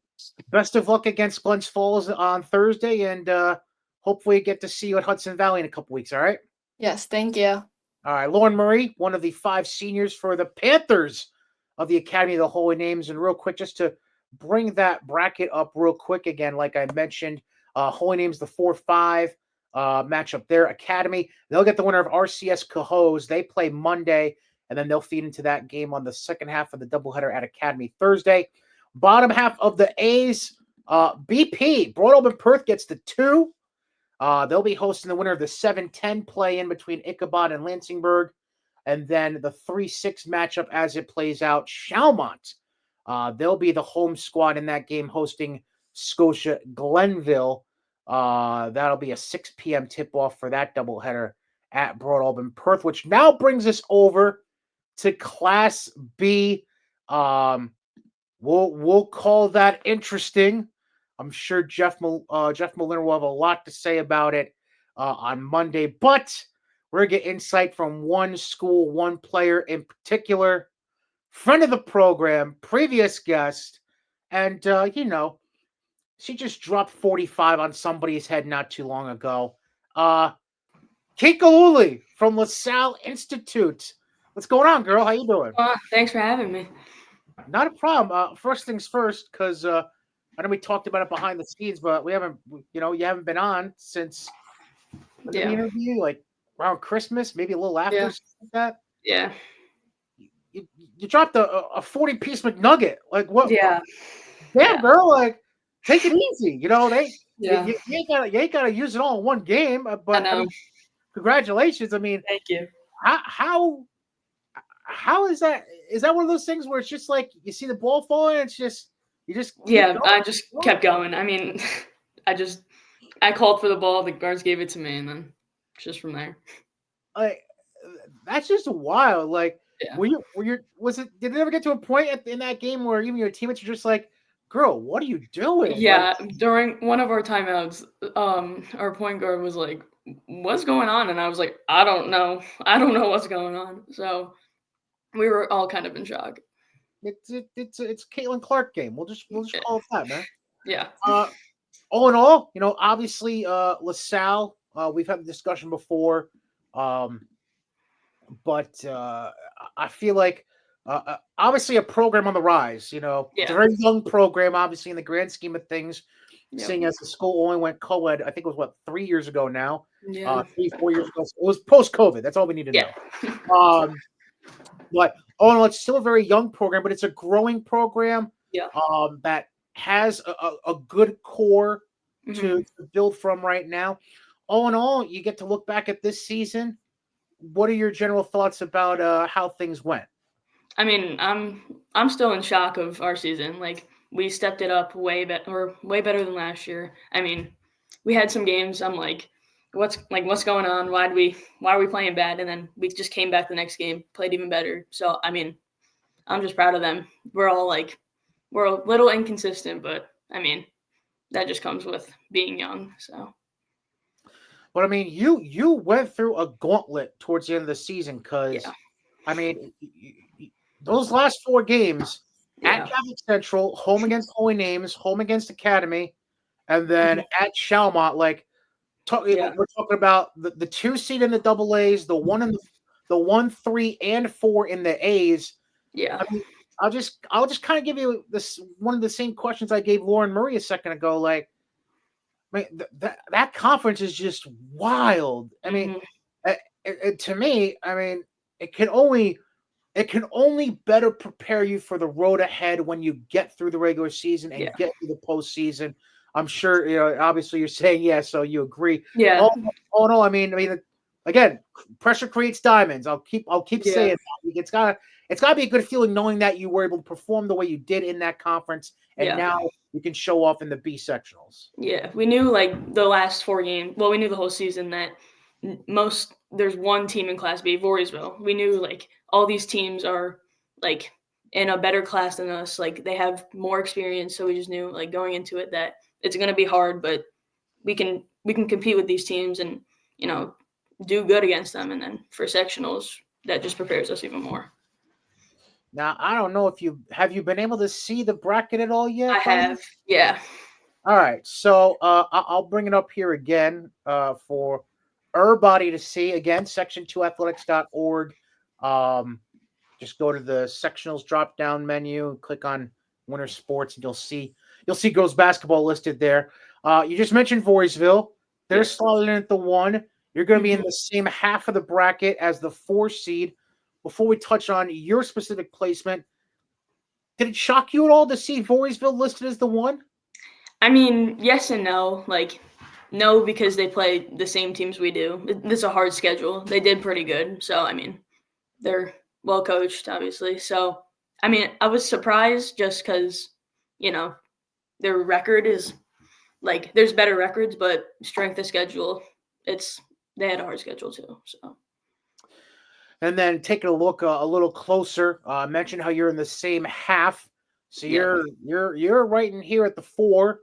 best of luck against Glens Falls on Thursday, and hopefully get to see you at Hudson Valley in a couple weeks. All right. Yes, thank you. All right, Lauren Murray, one of the 5 seniors for the Panthers of the Academy of the Holy Names. And real quick, just to bring that bracket up real quick again, like I mentioned, Holy Names, the 4-5 matchup there. Academy, they'll get the winner of RCS Cohoes. They play Monday, and then they'll feed into that game on the second half of the doubleheader at Academy Thursday. Bottom half of the A's, BP, Broad Open Perth gets the 2. They'll be hosting the winner of the 7-10 play in between Ichabod and Lansingburg. And then the 3-6 matchup as it plays out, Chalmont. They'll be the home squad in that game hosting Scotia Glenville. That'll be a 6 p.m. tip-off for that doubleheader at Broad Alban Perth, which now brings us over to Class B. We'll call that interesting. I'm sure Jeff Molina will have a lot to say about it on Monday, but we're going to get insight from one school, one player in particular, friend of the program, previous guest, and, she just dropped 45 on somebody's head not too long ago. Gilooly from LaSalle Institute. What's going on, girl? How you doing? Thanks for having me. Not a problem. First things first, because I know we talked about it behind the scenes, but you haven't been on since the interview, like around Christmas, maybe a little after, something like that. Yeah. You dropped a 40-piece McNugget. Like what? Yeah. Damn, girl. Like, take it easy. You Yeah. ain't gotta use it all in one game. But I know. Congratulations. I mean, Thank you. How is that? Is that one of those things where it's just like you see the ball falling, and it's just you just keep Yeah, going? I just kept going. I mean, I called for the ball, the guards gave it to me, and then just from there. Like, that's just wild. Like, Yeah. did it ever get to a point in that game where even your teammates are just like, girl, what are you doing? Yeah, during one of our timeouts, our point guard was like, what's going on? And I was like, I don't know what's going on. So we were all kind of in shock. It's Caitlin Clark game. We'll just call it that, man. Yeah. All in all, obviously, LaSalle. We've had the discussion before, but I feel like obviously a program on the rise. It's a very young program, obviously in the grand scheme of things. Yep. Seeing as the school only went co-ed, I think it was 3 years ago now. Yeah. 3-4 years ago. It was post-COVID. That's all we need to know. But it's still a very young program, but it's a growing program. Yeah. That has a good core Mm-hmm. to build from right now. All in all, you get to look back at this season. What are your general thoughts about how things went? I mean, I'm still in shock of our season. Like, we stepped it up way better than last year. I mean, we had some games. I'm like, what's going on? Why are we playing bad? And then we just came back the next game, played even better. So I mean, I'm just proud of them. We're a little inconsistent, but I mean, that just comes with being young. So. But I mean, you went through a gauntlet towards the end of the season because, I mean, those last 4 games at Catholic Central, home against Holy Names, home against Academy, and then at Shalmont, we're talking about the 2 seed in the double A's, the 1, 3, and 4 in the A's. Yeah. I mean, I'll just kind of give you one of the same questions I gave Lauren Murray a second ago. Like, I mean, that conference is just wild. I mean, to me, I mean, it can only better prepare you for the road ahead when you get through the regular season and get to the postseason. I'm sure, obviously you're saying yes, so you agree. Yeah. All in all, I mean, again, pressure creates diamonds. I'll keep saying that. It's gotta be a good feeling knowing that you were able to perform the way you did in that conference, and now you can show off in the B sectionals. Yeah, we knew the last 4 games. Well, we knew the whole season that there's one team in Class B, Voorheesville. We knew all these teams are in a better class than us. They have more experience, so we just knew going into it that it's going to be hard, but we can compete with these teams and do good against them. And then for sectionals, that just prepares us even more. Now, I don't know if you been able to see the bracket at all yet? I have, yeah. All right, so I'll bring it up here again for everybody to see. Again, section2athletics.org. Just go to the sectionals drop-down menu and click on Winter Sports, and you'll see girls basketball listed there. You just mentioned Voorheesville. They're slotted in at the 1. You're going to be in the same half of the bracket as the 4 seed. Before we touch on your specific placement, did it shock you at all to see Voorheesville listed as the 1? I mean, yes and no. No, because they play the same teams we do. It's a hard schedule. They did pretty good. So, I mean, they're well coached, obviously. So, I mean, I was surprised just because, their record is there's better records, but strength of schedule, they had a hard schedule too. So. And then taking a look a little closer, mention how you're in the same half. So you're right in here at the 4.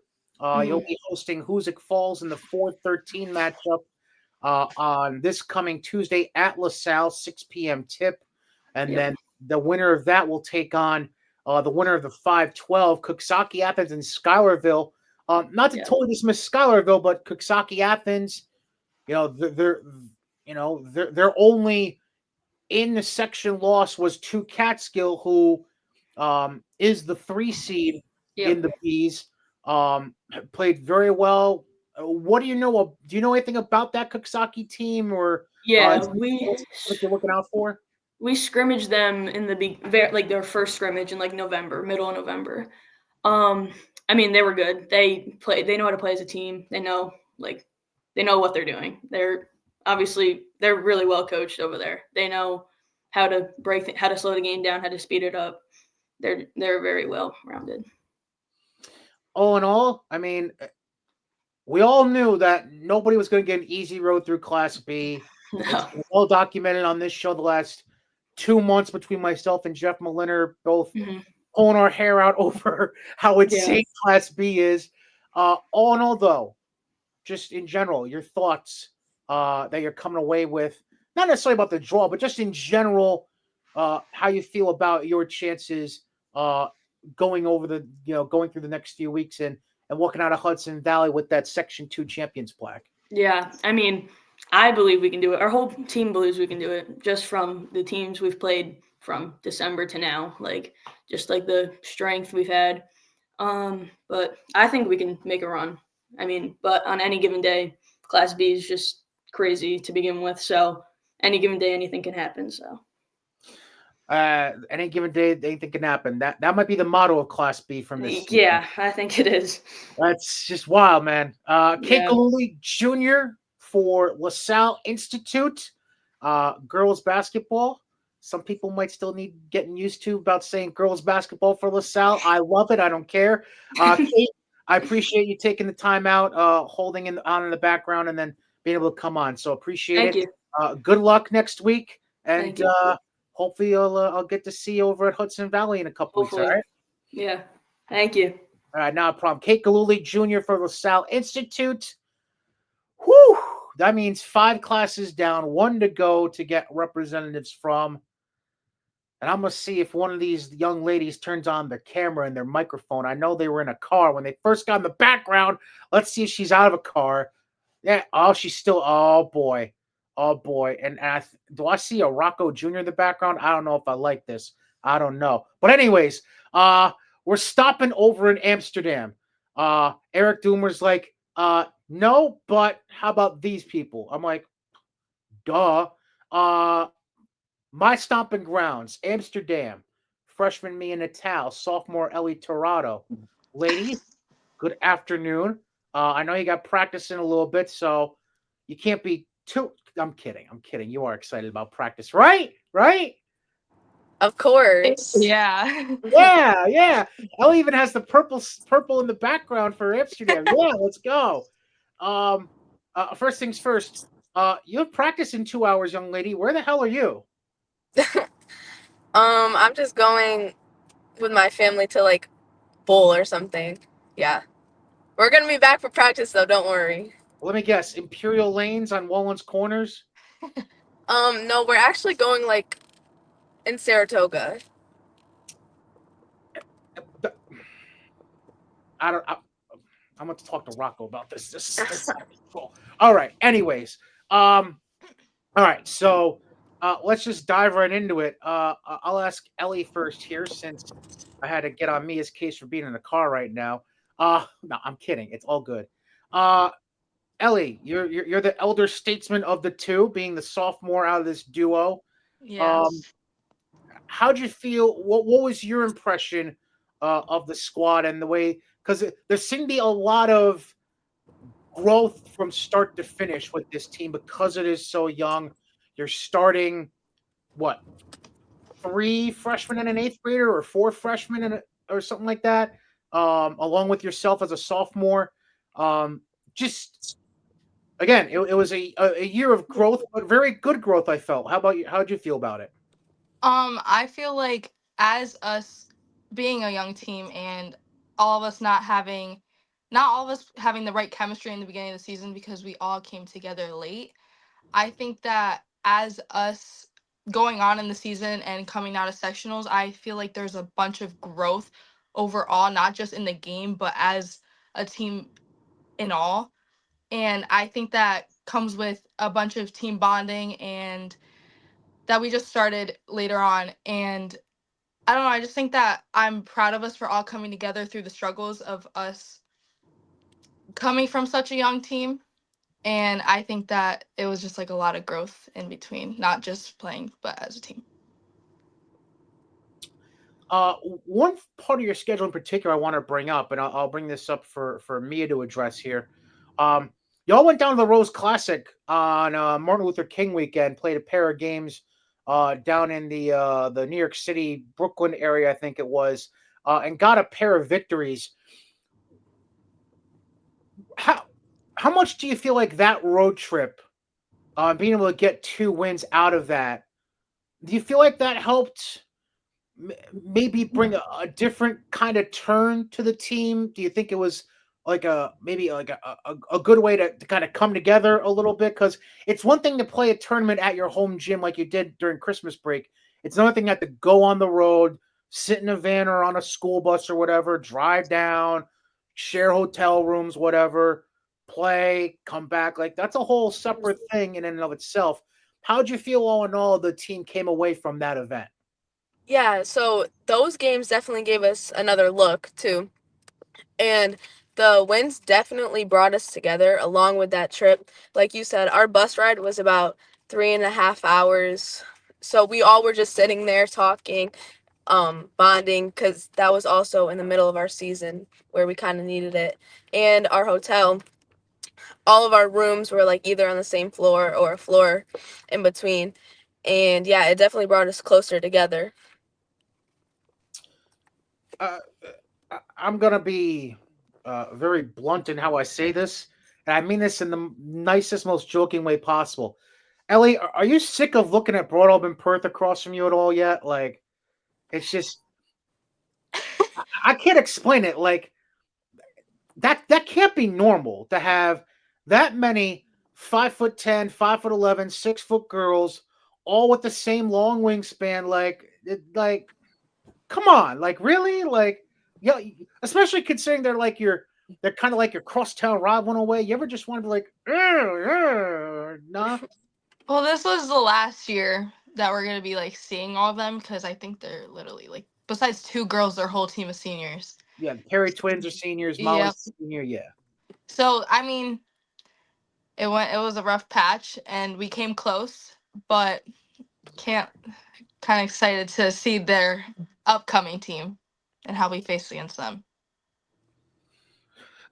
You'll be hosting Hoosick Falls in the 4-13 matchup on this coming Tuesday at LaSalle, 6 p.m. tip. And then the winner of that will take on the winner of the 5-12, Cooksaki Athens and Schuylerville. Not to totally dismiss Schuylerville, but Cooksaki Athens, they're only in the section loss was to Catskill, who is the 3 seed in the Bs. Played very well. What do you know? Do you know anything about that Cooksaki team, or what you're looking out for? We scrimmaged them in their first scrimmage in November, middle of November. I mean, they were good. They know how to play as a team. They know what they're doing. They're really well coached over there. They know how to how to slow the game down, how to speed it up. They're very well rounded. All in all, I mean, we all knew that nobody was going to get an easy road through Class B. No. It's well documented on this show the last 2 months between myself and Jeff Maliner, both pulling our hair out over how insane Class B is. All in all, though, just in general, your thoughts that you're coming away with? Not necessarily about the draw, but just in general, how you feel about your chances going through the next few weeks and walking out of Hudson Valley with that Section 2 champions plaque. Yeah, I mean, I believe we can do it. Our whole team believes we can do it, just from the teams we've played from December to now, like just like the strength we've had. But I think we can make a run. I mean, but on any given day, Class B is just crazy to begin with. So any given day, anything can happen. So Any given day, anything can happen. That might be the motto of Class B from this season. yeah, I think it is. That's just wild, man. Yeah. Gilooly Jr. for LaSalle Institute, girls basketball. Some people might still need getting used to about saying girls basketball for LaSalle. I love it. I don't care. Kate, I appreciate you taking the time out, holding on in the background, and then being able to come on. So appreciate Thank it. you. Good luck next week, and Thank you. hopefully I'll get to see you over at Hudson Valley in a couple weeks. All Hopefully. right. Yeah. Thank you. All right, not a problem. Kate Gilooly Jr. for LaSalle Institute. Whew. That means 5 classes down, 1 to go to get representatives from. And I'm going to see if one of these young ladies turns on their camera and their microphone. I know they were in a car when they first got in the background. Let's see if she's out of a car. Yeah. Oh, she's still. Oh, boy. Oh, boy. And do I see a Rocco Jr. in the background? I don't know if I like this. I don't know. But anyways, we're stopping over in Amsterdam. Eric Doomer's like, no, but how about these people? I'm like, duh. My stomping grounds, Amsterdam. Freshman me and Natale, sophomore Ellie Tirado. Ladies, good afternoon. I know you got practice in a little bit, so you can't be too. I'm kidding. You are excited about practice, right? Right? Of course. Yeah. Yeah. Ellie even has the purple in the background for Amsterdam. Yeah, let's go. First things first. You have practice in 2 hours, young lady. Where the hell are you? I'm just going with my family to like bowl or something. Yeah. We're gonna be back for practice though, don't worry. Let me guess. Imperial Lanes on Wallen's Corners? No, we're actually going like in Saratoga. I'm going to talk to Rocco about this. This is cool. All right. Anyways, all right. So let's just dive right into it. I'll ask Ellie first here, since I had to get on Mia's case for being in the car right now. No, I'm kidding. It's all good. Ellie, you're the elder statesman of the two, being the sophomore out of this duo. Yes. How'd you feel? What was your impression of the squad and the way? Because there seemed to be a lot of growth from start to finish with this team because it is so young. You're starting, what, 3 freshmen and an 8th grader, or 4 freshmen or something like that, along with yourself as a sophomore. Just again, it was a year of growth, but very good growth, I felt. How about you? How'd you feel about it? I feel like, as us being a young team and all of us not all of us having the right chemistry in the beginning of the season because we all came together late, I think that as us going on in the season and coming out of sectionals, I feel like there's a bunch of growth overall, not just in the game, but as a team in all. And I think that comes with a bunch of team bonding and that we just started later on. And I don't know, I just think that I'm proud of us for all coming together through the struggles of us coming from such a young team. And I think that it was just like a lot of growth in between, not just playing, but as a team. One part of your schedule in particular I want to bring up, and I'll bring this up for Mia to address here. Y'all went down to the Rose Classic on Martin Luther King weekend, played a pair of games down in the New York City, Brooklyn area, I think it was, and got a pair of victories. How much do you feel like that road trip, being able to get 2 wins out of that, do you feel like that helped maybe bring a different kind of turn to the team? Do you think it was maybe like a good way to kind of come together a little bit? Because it's one thing to play a tournament at your home gym like you did during Christmas break. It's another thing to have to go on the road, sit in a van or on a school bus or whatever, drive down, share hotel rooms, whatever, play, come back. Like that's a whole separate thing in and of itself. How'd you feel all in all the team came away from that event? Yeah, so those games definitely gave us another look too. And the wins definitely brought us together along with that trip. Like you said, our bus ride was about 3.5 hours. So we all were just sitting there talking, bonding, because that was also in the middle of our season where we kind of needed it. And our hotel, all of our rooms were like either on the same floor or a floor in between. And yeah, it definitely brought us closer together. I'm gonna be very blunt in how I say this, and I mean this in the nicest, most joking way possible. Ellie, are you sick of looking at Broad Albin Perth across from you at all yet? Like, it's just I can't explain it. Like that can't be normal to have that many 5'10", 5'11", 6-foot girls all with the same long wingspan. Like come on, like really, like yeah, especially considering they're kind of like your crosstown rival in a way. You ever just want to be like, nah? Well, this was the last year that we're gonna be like seeing all of them because I think they're literally like besides two girls, their whole team is seniors. Yeah, the Perry twins are seniors. Molly's Yep. senior. Yeah. So I mean, it was a rough patch, and we came close, but can't kind of excited to see their upcoming team and how we face against them.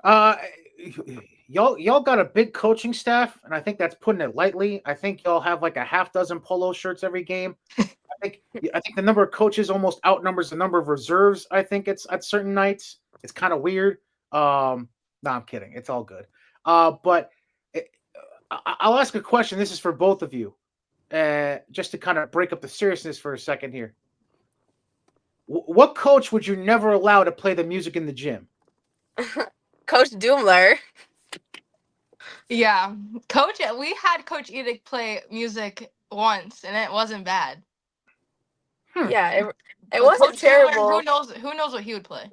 Uh, y'all got a big coaching staff, and I think that's putting it lightly. I think y'all have like a half dozen polo shirts every game. I think the number of coaches almost outnumbers the number of reserves. I think it's at certain nights. It's kind of weird. No, I'm kidding. It's all good. But I'll ask a question. This is for both of you, just to kind of break up the seriousness for a second here. What coach would you never allow to play the music in the gym? Coach Doomler. Yeah, we had Coach Edick play music once, and it wasn't bad. Yeah, it But wasn't Coach Doomler, terrible. who knows what he would play?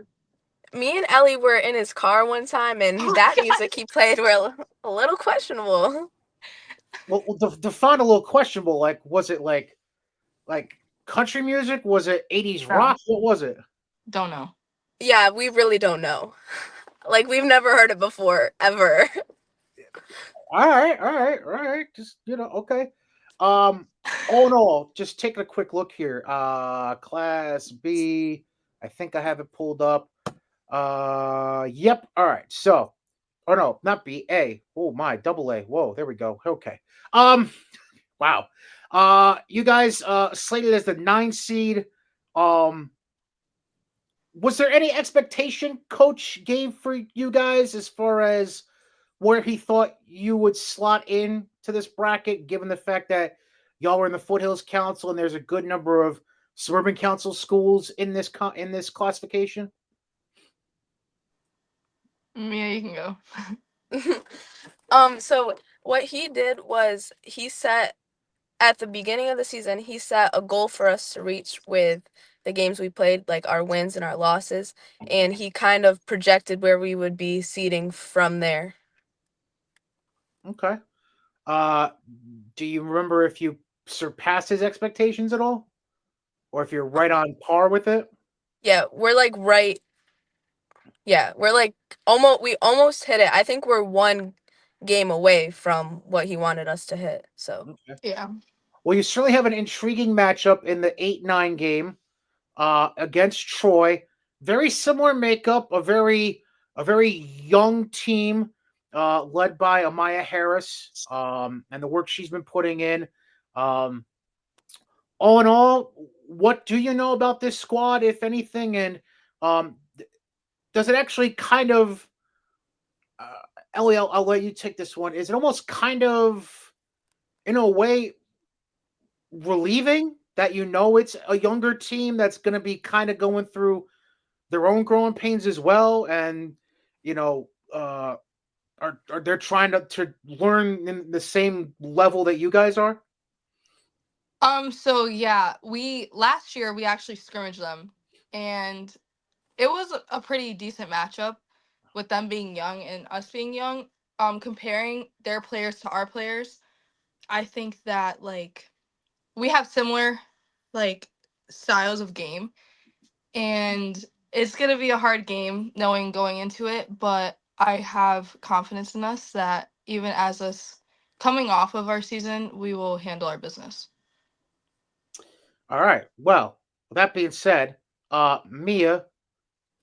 Me and Ellie were in his car one time, and Oh that my music he played were a little questionable. Well, define a little questionable. Like, was it like country music? Was it 80s No. rock? What was it? Don't know. Yeah, we really don't know. Like, we've never heard it before, ever. All right. Just okay. All in all, just taking a quick look here. Class B. I think I have it pulled up. Yep. All right. So, oh no, not B. A. Oh my, double A. Whoa, there we go. Okay. Wow. You guys slated as the 9 seed. Was there any expectation coach gave for you guys as far as where he thought you would slot in to this bracket, given the fact that y'all were in the Foothills Council and there's a good number of suburban council schools in this classification? Yeah, you can go. So what he did was he set at the beginning of the season, he set a goal for us to reach with the games we played, like our wins and our losses, and he kind of projected where we would be seeding from there. Okay. Do you remember if you surpassed his expectations at all? Or if you're right on par with it? Yeah, we're like right. Yeah, we're like we almost hit it. I think we're one game away from what he wanted us to hit. So Okay. Yeah. Well, you certainly have an intriguing matchup in the 8-9 game against Troy. Very similar makeup, a very young team led by Amaya Harris and the work she's been putting in. All in all, what do you know about this squad, if anything? And does it actually kind of, Ellie, I'll let you take this one. Is it almost kind of, in a way, relieving that it's a younger team that's going to be kind of going through their own growing pains as well, and are they trying to learn in the same level that you guys are? So yeah, last year we actually scrimmaged them, and it was a pretty decent matchup with them being young and us being young. Comparing their players to our players, I think that like we have similar like styles of game, and it's gonna be a hard game knowing going into it, but I have confidence in us that even as us coming off of our season, we will handle our business. All right. Well, with that being said, Mia,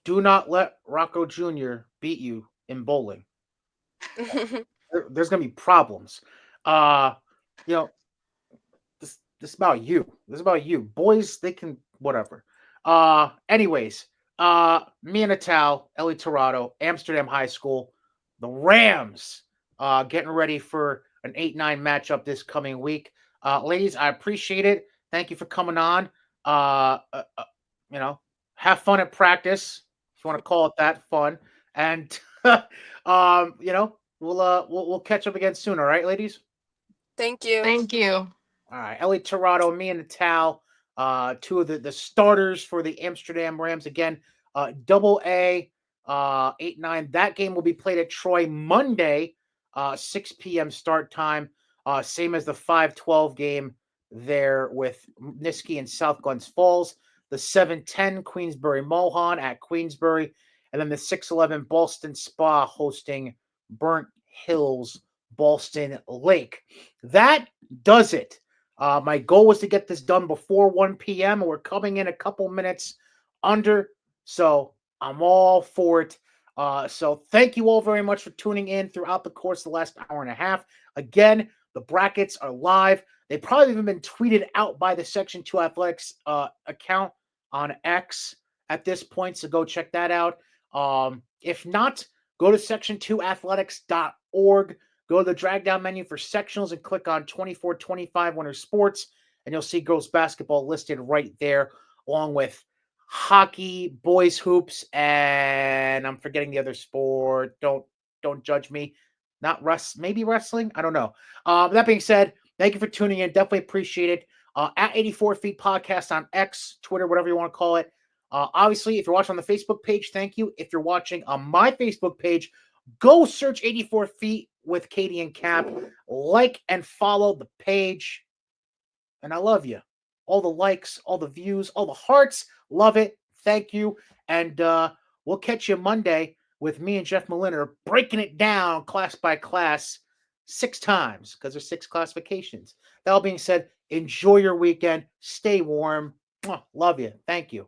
do not let Rocco Jr. beat you in bowling. There's gonna be problems. Uh, you know, this is about you. This is about you. Boys, they can whatever. Anyways, me and Natale, Ellie Tirado, Amsterdam High School, the Rams, getting ready for an 8-9 matchup this coming week. Ladies, I appreciate it. Thank you for coming on. You know, have fun at practice, if you want to call it that, fun. And you know, we'll catch up again soon, all right, ladies? Thank you. Thank you. All right, Ellie Tirado, me and Natale, two of the starters for the Amsterdam Rams. Again, double A, 8-9. That game will be played at Troy Monday, 6 p.m. start time. Same as the 5-12 game there with Niski and South Glens Falls. The 7-10 Queensbury Mohon at Queensbury. And then the 6-11 Ballston Spa hosting Burnt Hills Ballston Lake. That does it. My goal was to get this done before 1 p.m. and we're coming in a couple minutes under, so I'm all for it. So thank you all very much for tuning in throughout the course of the last hour and a half. Again, the brackets are live. They've probably even been tweeted out by the Section 2 Athletics account on X at this point, so go check that out. If not, go to section2athletics.org. Go to the drag down menu for sectionals and click on 24-25 Winter Sports, and you'll see girls basketball listed right there, along with hockey, boys hoops, and I'm forgetting the other sport. Don't judge me. Not maybe wrestling. I don't know. That being said, thank you for tuning in. Definitely appreciate it. At 84 Feet Podcast on X, Twitter, whatever you want to call it. Obviously, if you're watching on the Facebook page, thank you. If you're watching on my Facebook page, go search 84 Feet with Cady and Cap. Like and follow the page. And I love you. All the likes, all the views, all the hearts. Love it. Thank you. And we'll catch you Monday with me and Jeff Moliner breaking it down class by class 6 times because there's 6 classifications. That all being said, enjoy your weekend. Stay warm. Love you. Thank you.